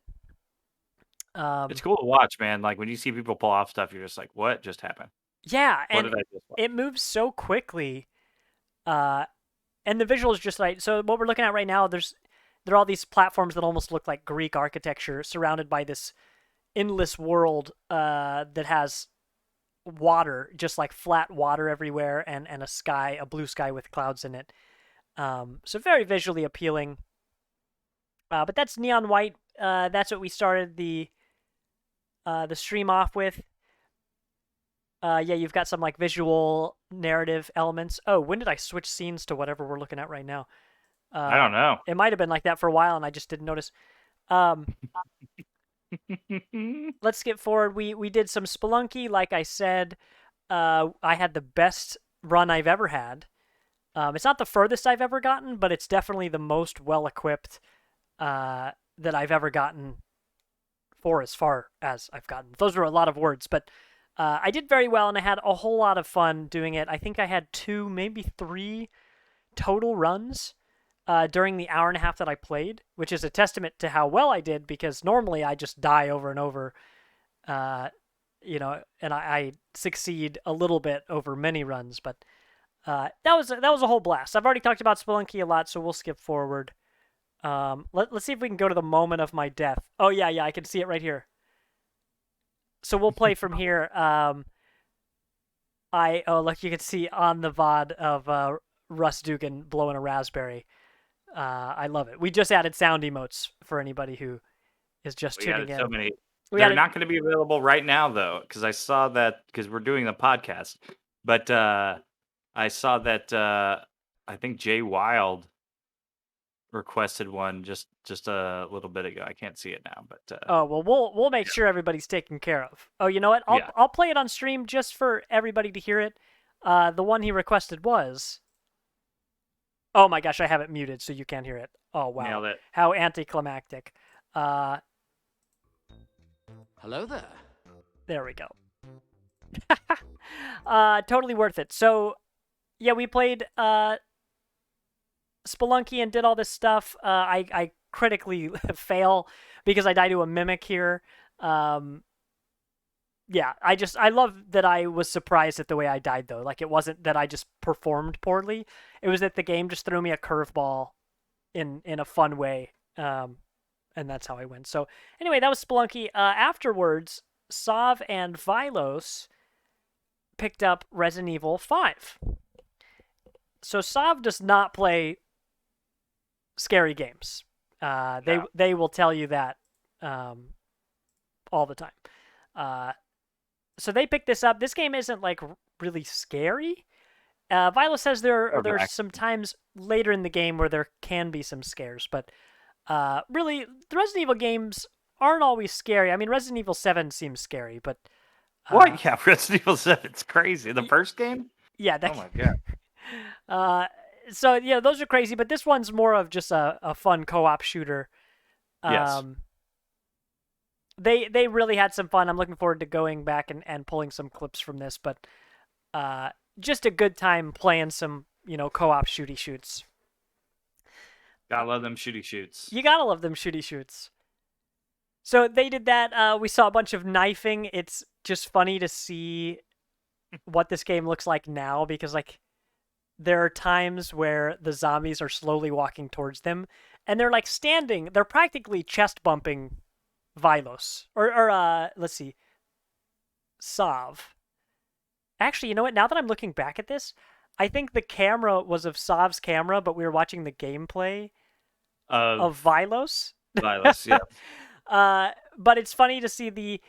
It's cool to watch, man. Like when you see people pull off stuff, you're just like, what just happened? Yeah, What and did I just watch? it moves so quickly. And the visuals just like, so what we're looking at right now, there are all these platforms that almost look like Greek architecture surrounded by this endless world that has water, just like flat water everywhere, and a blue sky with clouds in it. So very visually appealing. But that's Neon White. That's what we started the stream off with. Yeah, you've got some like visual narrative elements. Oh, when did I switch scenes to whatever we're looking at right now? I don't know. It might have been like that for a while, and I just didn't notice. Let's skip forward. We did some Splunky, like I said. I had the best run I've ever had. It's not the furthest I've ever gotten, but it's definitely the most well-equipped that I've ever gotten for as far as I've gotten. Those were a lot of words, but I did very well, and I had a whole lot of fun doing it. I think I had 2, maybe 3 total runs during the hour and a half that I played, which is a testament to how well I did, because normally I just die over and over and I succeed a little bit over many runs, but that was a whole blast. I've already talked about Splunky a lot, so we'll skip forward. Let's see if we can go to the moment of my death. Oh yeah, I can see it right here. So we'll play from here. Look, you can see on the VOD of Russ Dugan blowing a raspberry. I love it. We just added sound emotes for anybody who is just tuning in. So many. They're not going to be available right now though, because I saw that because we're doing the podcast. But I saw that I think Jay Wild requested one just a little bit ago. I can't see it now, but oh well, we'll make sure everybody's taken care of. Oh, you know what? I'll play it on stream just for everybody to hear it. The one he requested was. Oh my gosh, I have it muted so you can't hear it. Oh wow, nailed it. How anticlimactic. Hello there. There we go. Totally worth it. So, yeah, we played Spelunky and did all this stuff. I critically fail because I die to a mimic here. Yeah, I love that I was surprised at the way I died, though. Like, it wasn't that I just performed poorly. It was that the game just threw me a curveball in a fun way. And that's how I win. So, anyway, that was Splunky. Afterwards, Sav and Vilos picked up Resident Evil 5. So, Sav does not play scary games. They will tell you that all the time. So they picked this up. This game isn't like really scary. Viola says there's some times later in the game where there can be some scares, but really the Resident Evil games aren't always scary. I mean, Resident Evil 7 seems scary, but what? Yeah, Resident Evil 7's crazy. The first game? Yeah. Oh my god. So yeah, those are crazy, but this one's more of just a fun co-op shooter. Yes. They really had some fun. I'm looking forward to going back and pulling some clips from this, but just a good time playing some, co-op shooty shoots. Gotta love them shooty shoots. You gotta love them shooty shoots. So they did that. We saw a bunch of knifing. It's just funny to see what this game looks like now because, like, there are times where the zombies are slowly walking towards them, and they're, like, standing. They're practically chest bumping Vilos. Or let's see. Sav. Actually, you know what? Now that I'm looking back at this, I think the camera was of Sav's camera, but we were watching the gameplay of Vilos. Vilos, yeah. But it's funny to see the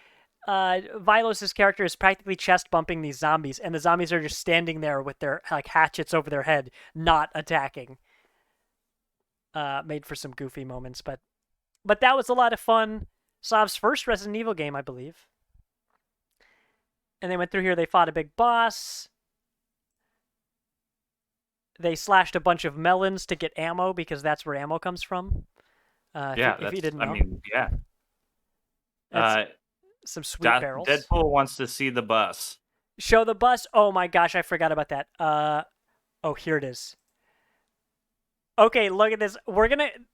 Vilos' character is practically chest bumping these zombies, and the zombies are just standing there with their hatchets over their head, not attacking. Made for some goofy moments, but that was a lot of fun. Sav's first Resident Evil game, I believe. And they went through here. They fought a big boss. They slashed a bunch of melons to get ammo because that's where ammo comes from. If you didn't know. I mean, yeah. That's some sweet barrels. Deadpool wants to see the bus. Show the bus. Oh my gosh, I forgot about that. Oh, here it is. Okay, look at this.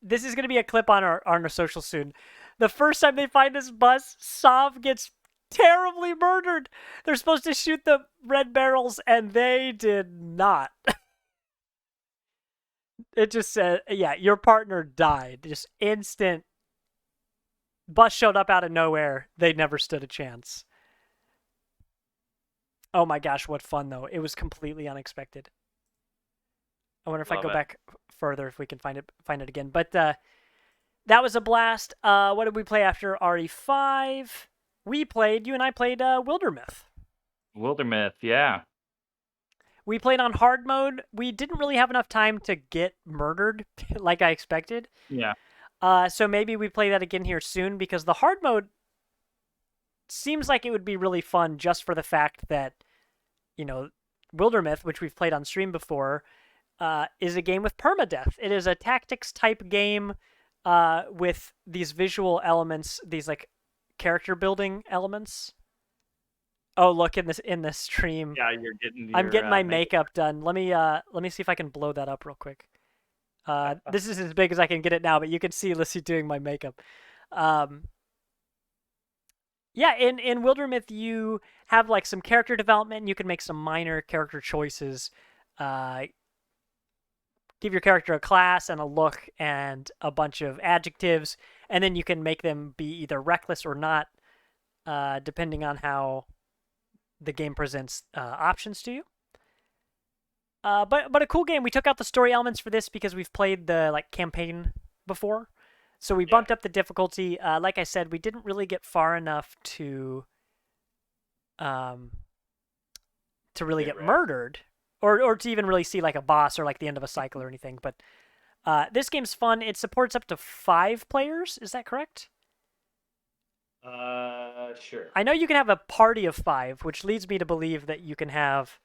This is gonna be a clip on our social soon. The first time they find this bus, Sav gets terribly murdered. They're supposed to shoot the red barrels, and they did not. It just said, yeah, your partner died. Just instant. Bus showed up out of nowhere. They never stood a chance. Oh my gosh, what fun, though. It was completely unexpected. I wonder if I go back further, if we can find it again. But that was a blast. What did we play after RE5? You and I played Wildermyth. Wildermyth, yeah. We played on hard mode. We didn't really have enough time to get murdered like I expected. Yeah. So maybe we play that again here soon because the hard mode seems like it would be really fun just for the fact that, Wildermyth, which we've played on stream before, is a game with permadeath. It is a tactics type game with these visual elements, these like character building elements. Oh, look in this stream. Yeah, you're getting. I'm getting my makeup done. Let me see if I can blow that up real quick. This is as big as I can get it now, but you can see Lissy doing my makeup. Yeah, in Wildermyth, you have like some character development. And you can make some minor character choices. Give your character a class and a look and a bunch of adjectives, and then you can make them be either reckless or not, depending on how the game presents options to you. But a cool game. We took out the story elements for this because we've played the like campaign before, so we bumped up the difficulty. Like I said, we didn't really get far enough to really get murdered, or to even really see like a boss or like the end of a cycle or anything. But this game's fun. It supports up to 5 players. Is that correct? Sure. I know you can have a party of 5, which leads me to believe that you can have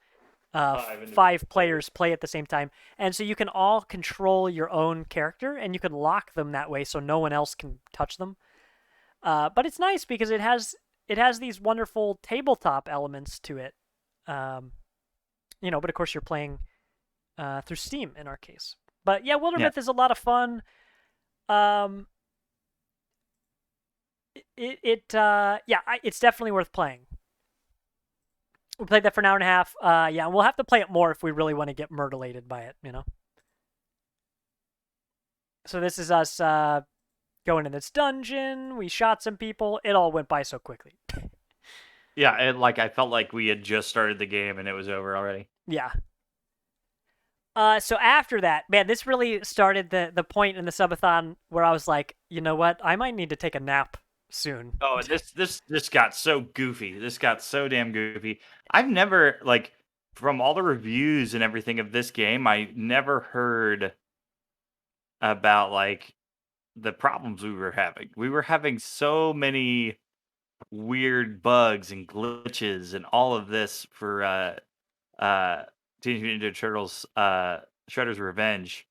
5 players play at the same time, and so you can all control your own character, and you can lock them that way so no one else can touch them. But it's nice because it has these wonderful tabletop elements to it. But of course you're playing through Steam in our case. But yeah, Wildermyth is a lot of fun. It's definitely worth playing. We played that for an hour and a half. We'll have to play it more if we really want to get murderlated by it, So this is us going in this dungeon. We shot some people. It all went by so quickly. Yeah, and like I felt like we had just started the game and it was over already. Yeah. So after that, man, this really started the point in the subathon where I was like, you know what? I might need to take a nap soon. Oh, and this got so goofy. This got so damn goofy. I've never, like, from all the reviews and everything of this game, I never heard about like the problems we were having. We were having so many weird bugs and glitches and all of this for Teenage Mutant Ninja Turtles Shredder's Revenge.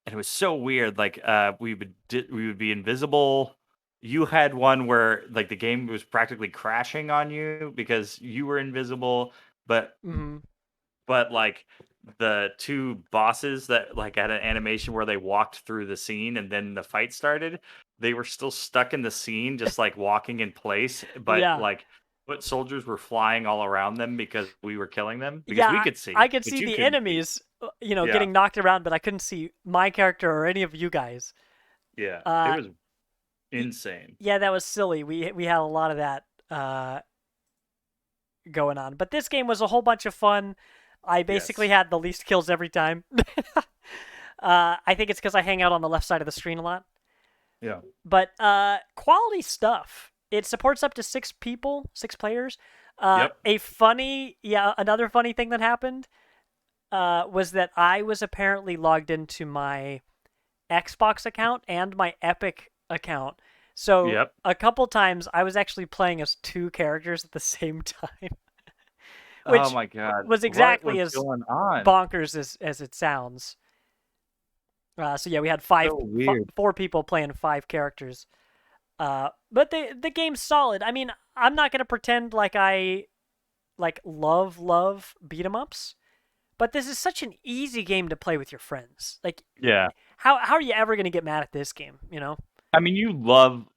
And it was so weird. Like we would be invisible. You had one where like the game was practically crashing on you because you were invisible, but like the 2 bosses that like had an animation where they walked through the scene and then the fight started, they were still stuck in the scene, just like walking in place, but like foot soldiers were flying all around them because we were killing them because we could see. I could see the enemies, getting knocked around, but I couldn't see my character or any of you guys. Yeah, it was insane. Yeah, that was silly. We had a lot of that going on, but this game was a whole bunch of fun. I basically had the least kills every time. I think it's because I hang out on the left side of the screen a lot. Yeah. But quality stuff. It supports up to 6 players. Another funny thing that happened was that I was apparently logged into my Xbox account and my Epic account. So a couple times I was actually playing as 2 characters at the same time. Which oh my god! was exactly as bonkers as it sounds. So yeah, we had 4 people playing 5 characters. But the game's solid. I mean, I'm not gonna pretend like I love beat 'em ups, but this is such an easy game to play with your friends. Like, how are you ever gonna get mad at this game? I mean, you loved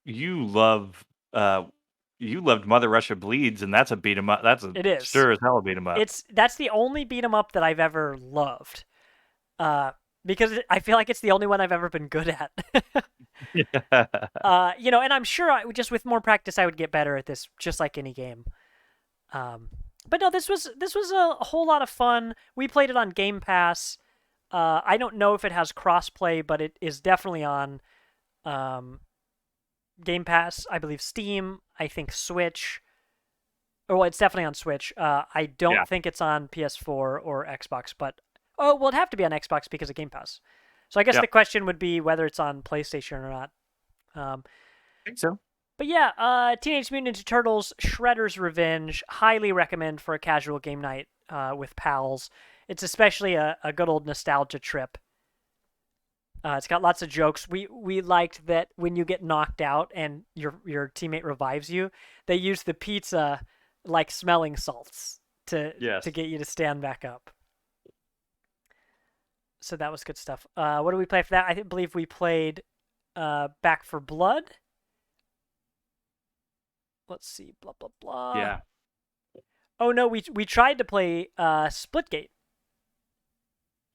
Mother Russia Bleeds, and that's a beat 'em up. It is sure as hell a beat 'em up. That's the only beat 'em up that I've ever loved, because I feel like it's the only one I've ever been good at. And I'm sure just with more practice I would get better at this, just like any game. But no, this was a whole lot of fun. We played it on Game Pass. I don't know if it has crossplay, but it is definitely on Game Pass, I believe Steam, I think Switch. Well, it's definitely on Switch. I don't think it's on PS4 or Xbox, but it'd have to be on Xbox because of Game Pass. So I guess the question would be whether it's on PlayStation or not. I think so. But yeah, Teenage Mutant Ninja Turtles Shredder's Revenge, highly recommend for a casual game night with pals. It's especially a good old nostalgia trip. It's got lots of jokes. We liked that when you get knocked out and your teammate revives you, they use the pizza like smelling salts to get you to stand back up. So that was good stuff. What did we play for that? I believe we played Back for Blood. let's see, blah blah blah. Yeah. Oh no, we tried to play Splitgate.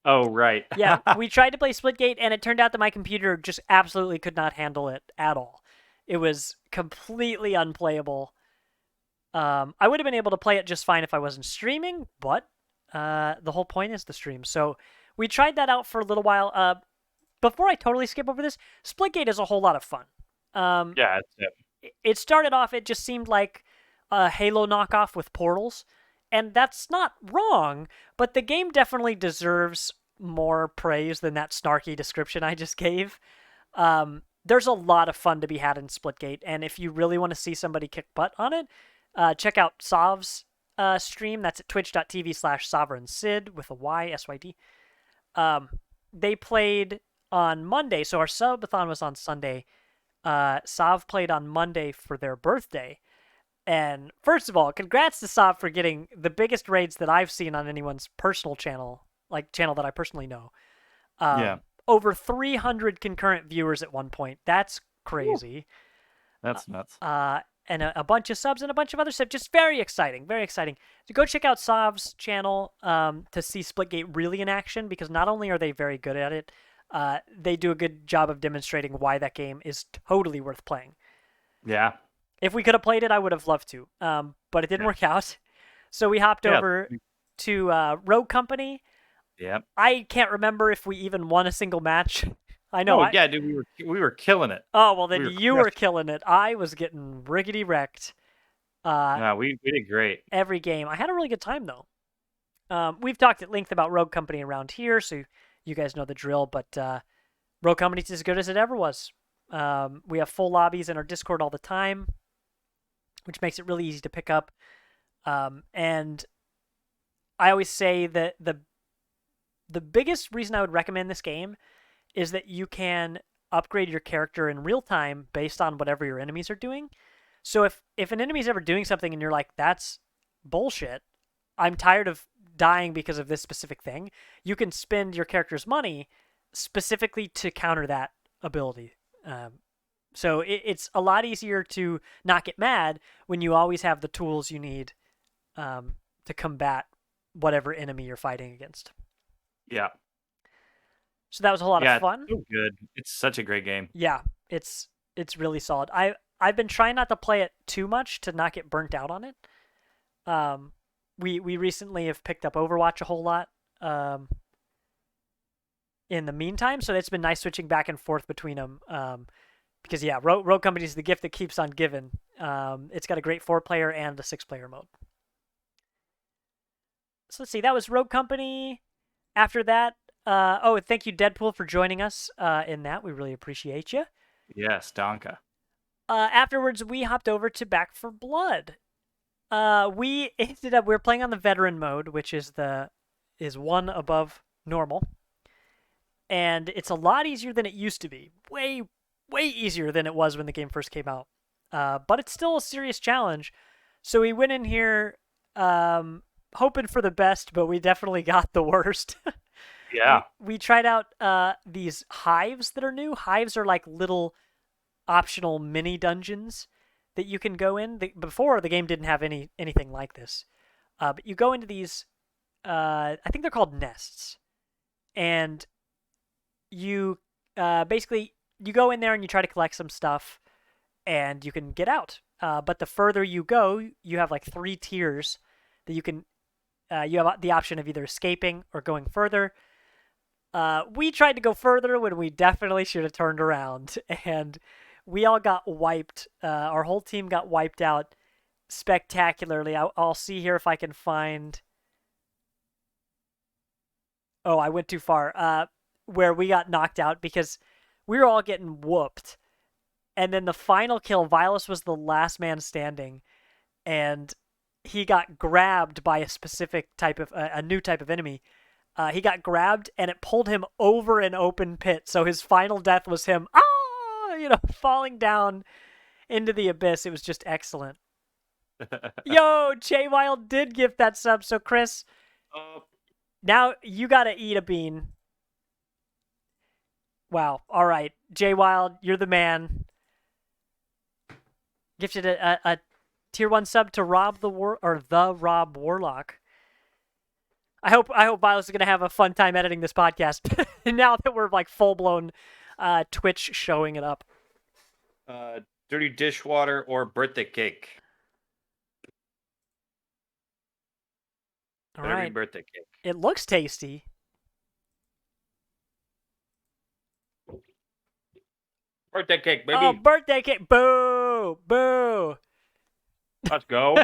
Oh, right. Yeah, we tried to play Splitgate, and it turned out that my computer just absolutely could not handle it at all. It was completely unplayable. I would have been able to play it just fine if I wasn't streaming, but the whole point is the stream. So we tried that out for a little while. Before I totally skip over this, Splitgate is a whole lot of fun. Yeah. It started off, it just seemed like a Halo knockoff with portals, and that's not wrong, but the game definitely deserves more praise than that snarky description I just gave. There's a lot of fun to be had in Splitgate, and if you really want to see somebody kick butt on it, check out Sov's stream. That's at twitch.tv/sovereignsid with a Y, S-Y-D. They played on Monday, so our subathon was on Sunday. Sov played on Monday for their birthday. And first of all, congrats to Sov for getting the biggest raids that I've seen on anyone's personal channel, like channel that I personally know. Yeah. Over 300 concurrent viewers at one point. That's crazy. That's nuts. And a bunch of subs and a bunch of other stuff. Just very exciting, very exciting. So go check out Sov's channel to see Splitgate really in action, because not only are they very good at it, they do a good job of demonstrating why that game is totally worth playing. Yeah. If we could have played it, I would have loved to, but it didn't work out. So we hopped over to Rogue Company. Yep. I can't remember if we even won a single match. I know. Yeah, dude, we were killing it. Oh well, then we were you were killing it. I was getting riggedy wrecked. No, we did great. Every game. I had a really good time though. We've talked at length about Rogue Company around here, so you guys know the drill. But Rogue Company's as good as it ever was. We have full lobbies in our Discord all the time, which makes it really easy to pick up. And I always say that the biggest reason I would recommend this game is that you can upgrade your character in real time based on whatever your enemies are doing. So if an enemy's ever doing something and you're like, that's bullshit, I'm tired of dying because of this specific thing, you can spend your character's money specifically to counter that ability. So it's a lot easier to not get mad when you always have the tools you need to combat whatever enemy you're fighting against. Yeah. So that was a lot of fun. It's so good. It's such a great game. Yeah, it's really solid. I've been trying not to play it too much to not get burnt out on it. We recently have picked up Overwatch a whole lot. In the meantime, so it's been nice switching back and forth between them. Because yeah, Rogue Company is the gift that keeps on giving. It's got a great 4-player and a 6-player mode. So let's see, that was Rogue Company. After that, thank you, Deadpool, for joining us in that. We really appreciate you. Yes, Donka. Afterwards, we hopped over to Back for Blood. We were playing on the veteran mode, which is one above normal, and it's a lot easier than it used to be. Way easier than it was when the game first came out. But it's still a serious challenge. So we went in here hoping for the best, but we definitely got the worst. Yeah. We tried out these hives that are new. Hives are like little optional mini dungeons that you can go in. Before, the game didn't have anything like this. But you go into these, I think they're called nests. And you basically, you go in there and you try to collect some stuff, and you can get out. But the further you go, you have like 3 tiers that you can, you have the option of either escaping or going further. We tried to go further when we definitely should have turned around, and we all got wiped. Our whole team got wiped out spectacularly. I'll see here if I can find... Oh, I went too far. Where we got knocked out because we were all getting whooped. And then the final kill, Vilas was the last man standing, and he got grabbed by a specific type of, a new type of enemy. He got grabbed, and it pulled him over an open pit. So his final death was him, falling down into the abyss. It was just excellent. Yo, Jay Wild did gift that sub. So Chris, now you gotta eat a bean. Wow. All right, Jay Wild, you're the man. Gifted a tier 1 sub to Rob the Rob Warlock. I hope Miles is gonna have a fun time editing this podcast now that we're like full blown Twitch showing it up. Dirty dishwater or birthday cake. All Better be right. birthday cake. It looks tasty. Birthday cake, baby. Oh, birthday cake! Boo! Boo! Let's go.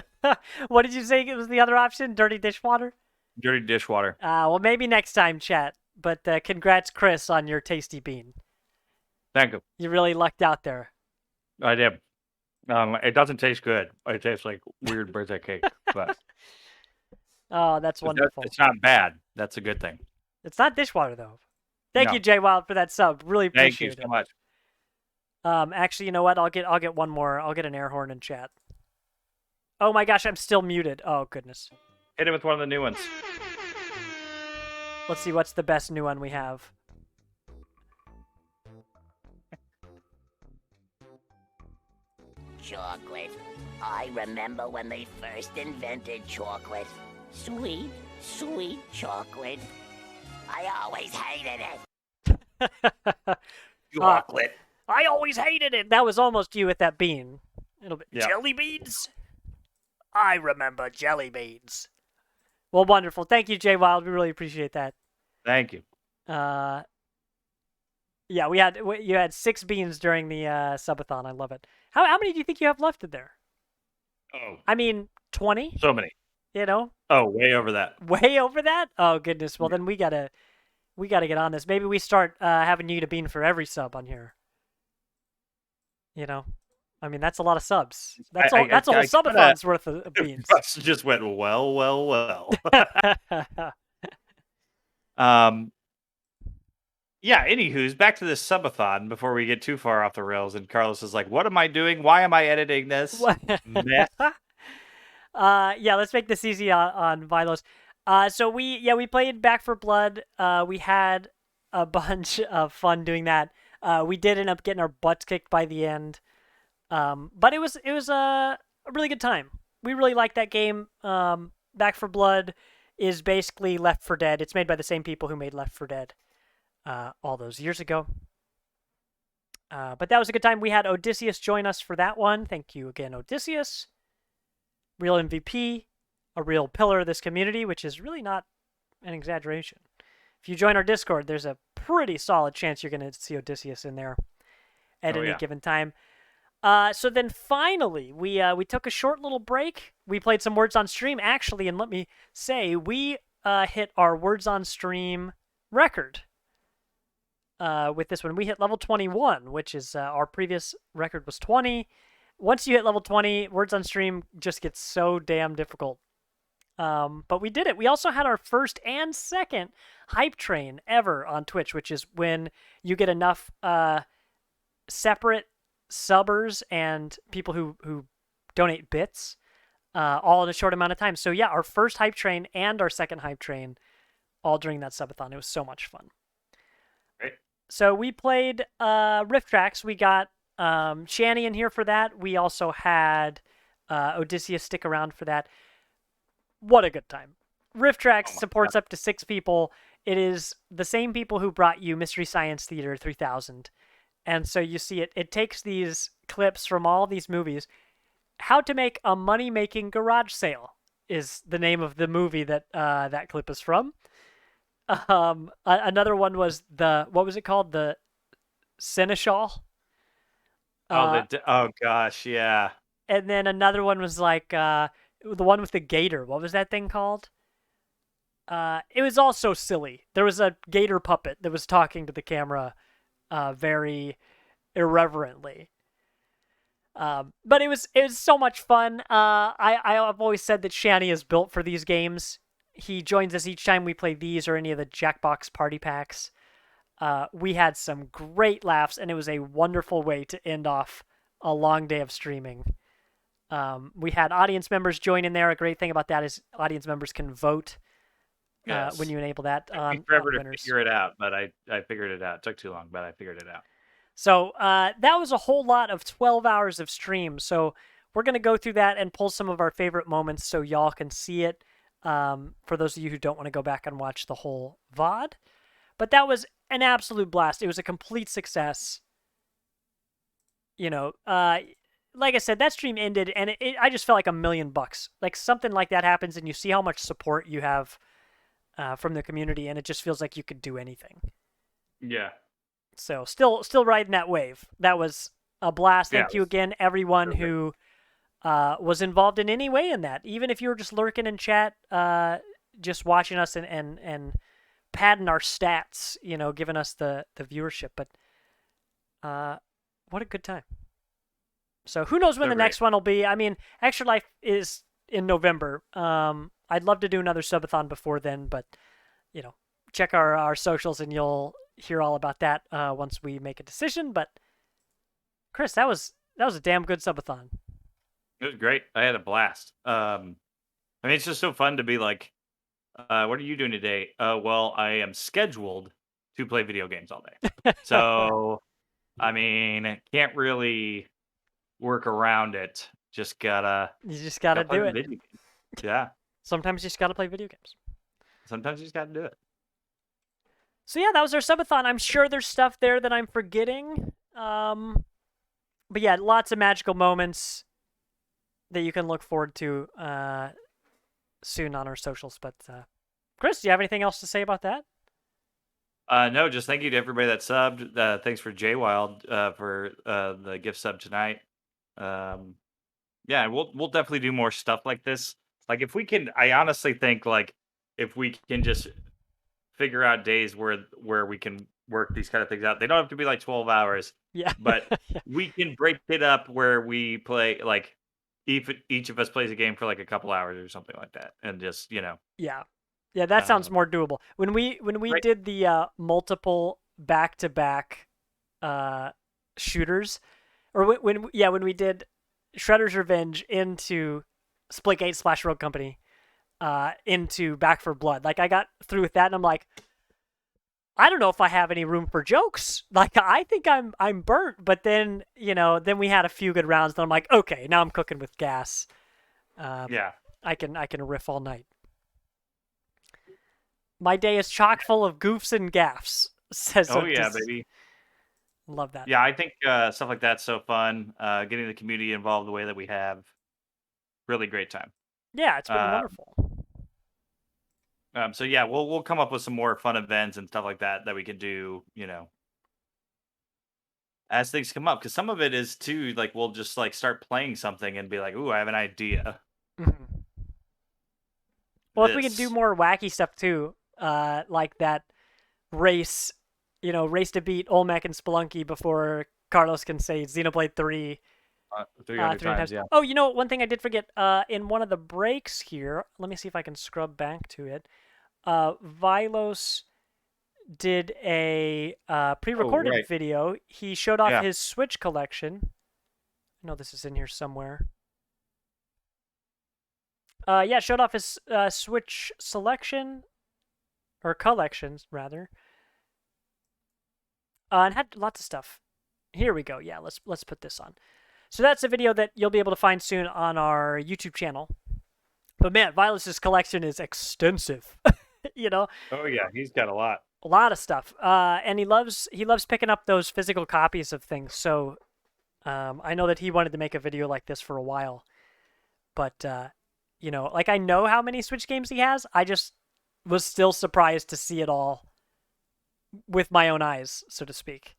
What did you say it was the other option? Dirty dishwater? Dirty dishwater. Well, maybe next time, chat. But congrats, Chris, on your tasty bean. Thank you. You really lucked out there. I did. It doesn't taste good. It tastes like weird birthday cake, but Oh, that's wonderful. it's not bad. That's a good thing. It's not dishwater, though. Thank No. you, Jay Wild, for that sub. Really appreciate Thank you so much. it. Actually, you know what? I'll get one more. I'll get an air horn in chat. Oh my gosh, I'm still muted. Oh, goodness. Hit it with one of the new ones. Let's see what's the best new one we have. Chocolate. I remember when they first invented chocolate. Sweet, sweet chocolate. I always hated it. Chocolate. I always hated it. That was almost you with that bean. It'll be Yeah. jelly beans. I remember jelly beans. Well, wonderful. Thank you, Jay Wild. We really appreciate that. Thank you. Yeah, you had 6 beans during the subathon. I love it. How many do you think you have left in there? Oh, I mean, 20. so many. You know, Oh, way over that. way over that. Oh goodness. Well, then we gotta get on this. Maybe we start having you eat a bean for every sub on here. You know, I mean that's a lot of subs. That's a whole subathon's worth of beans. Russ just went well. Yeah, anywho's back to this subathon before we get too far off the rails. And Carlos is like, what am I doing? Why am I editing this? Mess. Yeah, let's make this easy on Vilos. So we played Back for Blood. We had a bunch of fun doing that. We did end up getting our butts kicked by the end. But it was a really good time. We really liked that game. Back for Blood is basically Left 4 Dead. It's made by the same people who made Left 4 Dead all those years ago. But that was a good time. We had Odysseus join us for that one. Thank you again, Odysseus. Real MVP, a real pillar of this community, which is really not an exaggeration. If you join our Discord, there's a pretty solid chance you're going to see Odysseus in there at any given time. So then finally, we took a short little break. We played some Words on Stream, actually, and let me say, we hit our Words on Stream record with this one. We hit level 21, which is our previous record was 20. Once you hit level 20, Words on Stream just gets so damn difficult. But we did it. We also had our first and second hype train ever on Twitch, which is when you get enough separate subbers and people who donate bits all in a short amount of time. So yeah, our first hype train and our second hype train all during that subathon. It was so much fun. Right. So we played Rift Tracks. We got Shani in here for that. We also had Odysseus stick around for that. What a good time. Rift Tracks supports up to 6 people. It is the same people who brought you Mystery Science Theater 3000. And so you see it takes these clips from all these movies. How to Make a Money-Making Garage Sale is the name of the movie that that clip is from. Another one was what was it called? The Seneschal. Oh gosh, yeah. And then another one was like the one with the gator. What was that thing called? It was all so silly. There was a gator puppet that was talking to the camera very irreverently. But it was so much fun. I've always said that Shani is built for these games. He joins us each time we play these or any of the Jackbox party packs. We had some great laughs, and it was a wonderful way to end off a long day of streaming. We had audience members join in there. A great thing about that is audience members can vote when you enable that. It took forever to figure it out, but I figured it out. It took too long, but I figured it out. So that was a whole lot of 12 hours of stream. So we're going to go through that and pull some of our favorite moments so y'all can see it, for those of you who don't want to go back and watch the whole VOD. But that was an absolute blast. It was a complete success. You know, like I said, that stream ended, and I just felt like $1,000,000. Like, something like that happens, and you see how much support you have from the community, and it just feels like you could do anything. Yeah. So, still riding that wave. That was a blast. Thank you again, everyone who was involved in any way in that. Even if you were just lurking in chat, just watching us and padding our stats, you know, giving us the viewership. But what a good time. So who knows when the next one will be. I mean, Extra Life is in November. I'd love to do another subathon before then, but, you know, check our socials and you'll hear all about that once we make a decision. But Chris, that was a damn good subathon. It was great. I had a blast. I mean, it's just so fun to be like, what are you doing today? Well, I am scheduled to play video games all day. So, I mean, can't really work around it. You just gotta do it. Video games. Yeah. Sometimes you just gotta play video games. Sometimes you just gotta do it. So yeah, that was our subathon. I'm sure there's stuff there that I'm forgetting. But yeah, lots of magical moments that you can look forward to soon on our socials. But Chris, do you have anything else to say about that? No, just thank you to everybody that subbed. Thanks for Jay Wild for the gift sub tonight. Yeah, we'll definitely do more stuff like this. Like, if we can, I honestly think, like, if we can just figure out days where we can work these kind of things out. They don't have to be like 12 hours. Yeah. But we can break it up where we play, like, each of us plays a game for like a couple hours or something like that, and just, you know. Yeah, that sounds more doable. When we did the multiple back-to-back shooters, or when we did Shredder's Revenge into Splitgate / Rogue Company, into Back for Blood, like, I got through with that, and I'm like, I don't know if I have any room for jokes. Like, I think I'm burnt. But then, you know, we had a few good rounds. Then I'm like, okay, now I'm cooking with gas. Yeah. I can riff all night. My day is chock full of goofs and gaffs. Says oh yeah, baby. Love that. Yeah, I think stuff like that's so fun. Getting the community involved the way that we have, really great time. Yeah, it's been wonderful. So yeah, we'll come up with some more fun events and stuff like that we can do, you know, as things come up. Because some of it is too, like, we'll just like start playing something and be like, ooh, I have an idea. Mm-hmm. Well, if we can do more wacky stuff too, like that race, you know, race to beat Olmec and Splunky before Carlos can say Xenoblade 3. 300 times, yeah. Oh, you know, one thing I did forget, in one of the breaks here, let me see if I can scrub back to it. Vilos did a pre-recorded video. He showed off his Switch collection. I know this is in here somewhere. Showed off his Switch selection, or collections, rather. And had lots of stuff. Here we go. Yeah, let's put this on. So that's a video that you'll be able to find soon on our YouTube channel. But man, Violus' collection is extensive. You know? Oh yeah, he's got a lot. A lot of stuff. And he loves picking up those physical copies of things. So I know that he wanted to make a video like this for a while. But you know, like, I know how many Switch games he has. I just was still surprised to see it all with my own eyes, so to speak.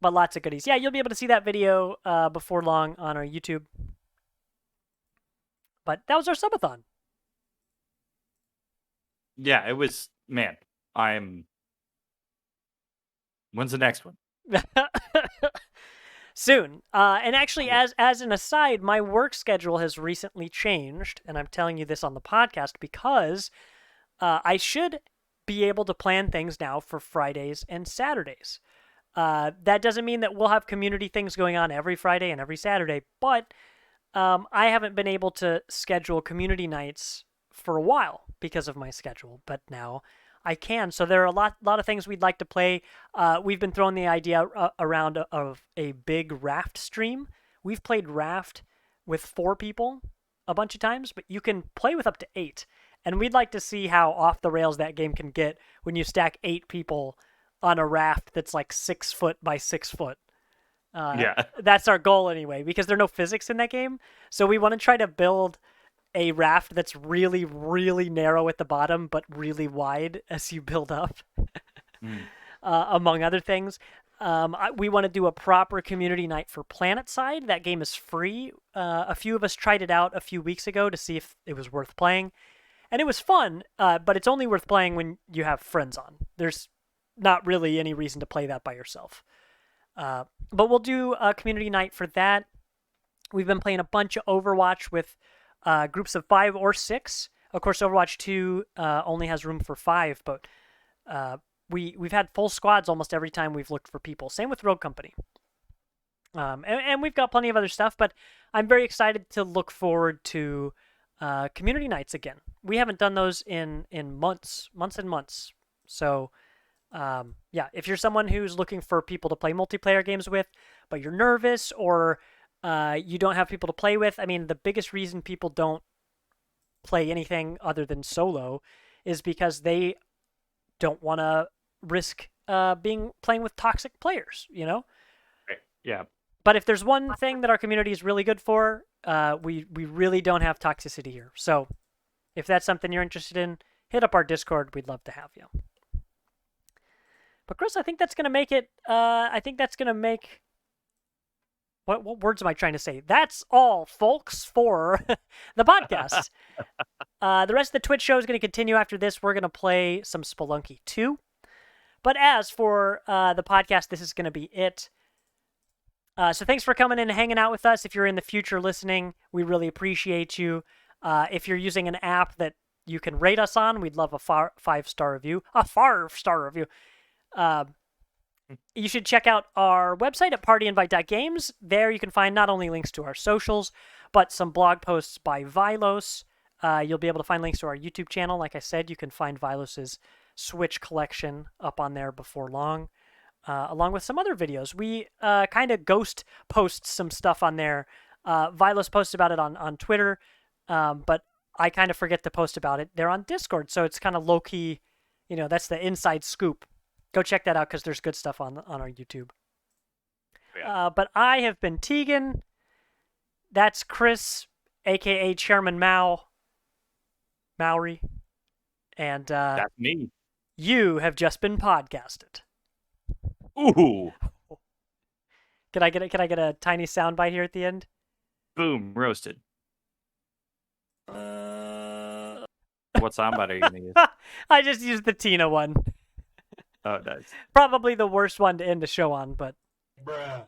But lots of goodies. Yeah, you'll be able to see that video before long on our YouTube. But that was our subathon. Yeah, it was, man, when's the next one? Soon. And actually, as an aside, my work schedule has recently changed, and I'm telling you this on the podcast because I should be able to plan things now for Fridays and Saturdays. That doesn't mean that we'll have community things going on every Friday and every Saturday, but I haven't been able to schedule community nights for a while because of my schedule, but now I can. So there are a lot of things we'd like to play. We've been throwing the idea around of a big raft stream we've played Raft with 4 people a bunch of times, but you can play with up to 8. And we'd like to see how off the rails that game can get when you stack 8 people on a raft that's like 6 foot by 6 foot. Yeah. That's our goal anyway, because there are no physics in that game. So we want to try to build a raft that's really, really narrow at the bottom, but really wide as you build up, among other things. We want to do a proper community night for PlanetSide. That game is free. A few of us tried it out a few weeks ago to see if it was worth playing. And it was fun, but it's only worth playing when you have friends on. There's not really any reason to play that by yourself. But we'll do a community night for that. We've been playing a bunch of Overwatch with groups of 5 or 6. Of course, Overwatch 2 only has room for 5, but we've had full squads almost every time we've looked for people. Same with Rogue Company. And we've got plenty of other stuff, but I'm very excited to look forward to community nights again. We haven't done those in months and months. So, yeah, if you're someone who's looking for people to play multiplayer games with, but you're nervous or you don't have people to play with, I mean, the biggest reason people don't play anything other than solo is because they don't want to risk playing with toxic players, you know? Right. Yeah. But if there's one thing that our community is really good for, we really don't have toxicity here. So if that's something you're interested in, hit up our Discord. We'd love to have you. But Chris, I think that's going to make it, what words am I trying to say? That's all, folks, for the podcast. The rest of the Twitch show is going to continue after this. We're going to play some Splunky 2. But as for the podcast, this is going to be it. So thanks for coming in and hanging out with us. If you're in the future listening, we really appreciate you. If you're using an app that you can rate us on, we'd love a 5-star review. A 5-star review. You should check out our website at partyinvite.games. There you can find not only links to our socials, but some blog posts by Vilos. You'll be able to find links to our YouTube channel. Like I said, you can find Vilos's Switch collection up on there before long, along with some other videos. We kind of ghost post some stuff on there. Vilos posts about it on Twitter, but I kind of forget to post about it. They're on Discord, so it's kind of low-key, that's the inside scoop. Go check that out because there's good stuff on our YouTube. Yeah. But I have been Tegan. That's Chris, a.k.a. Chairman Mowry. And that's me. You have just been podcasted. Ooh. Can I get a tiny soundbite here at the end? Boom, roasted. What soundbite are you gonna use? I just used the Tina one. Oh, nice. Probably the worst one to end the show on, but. Bruh.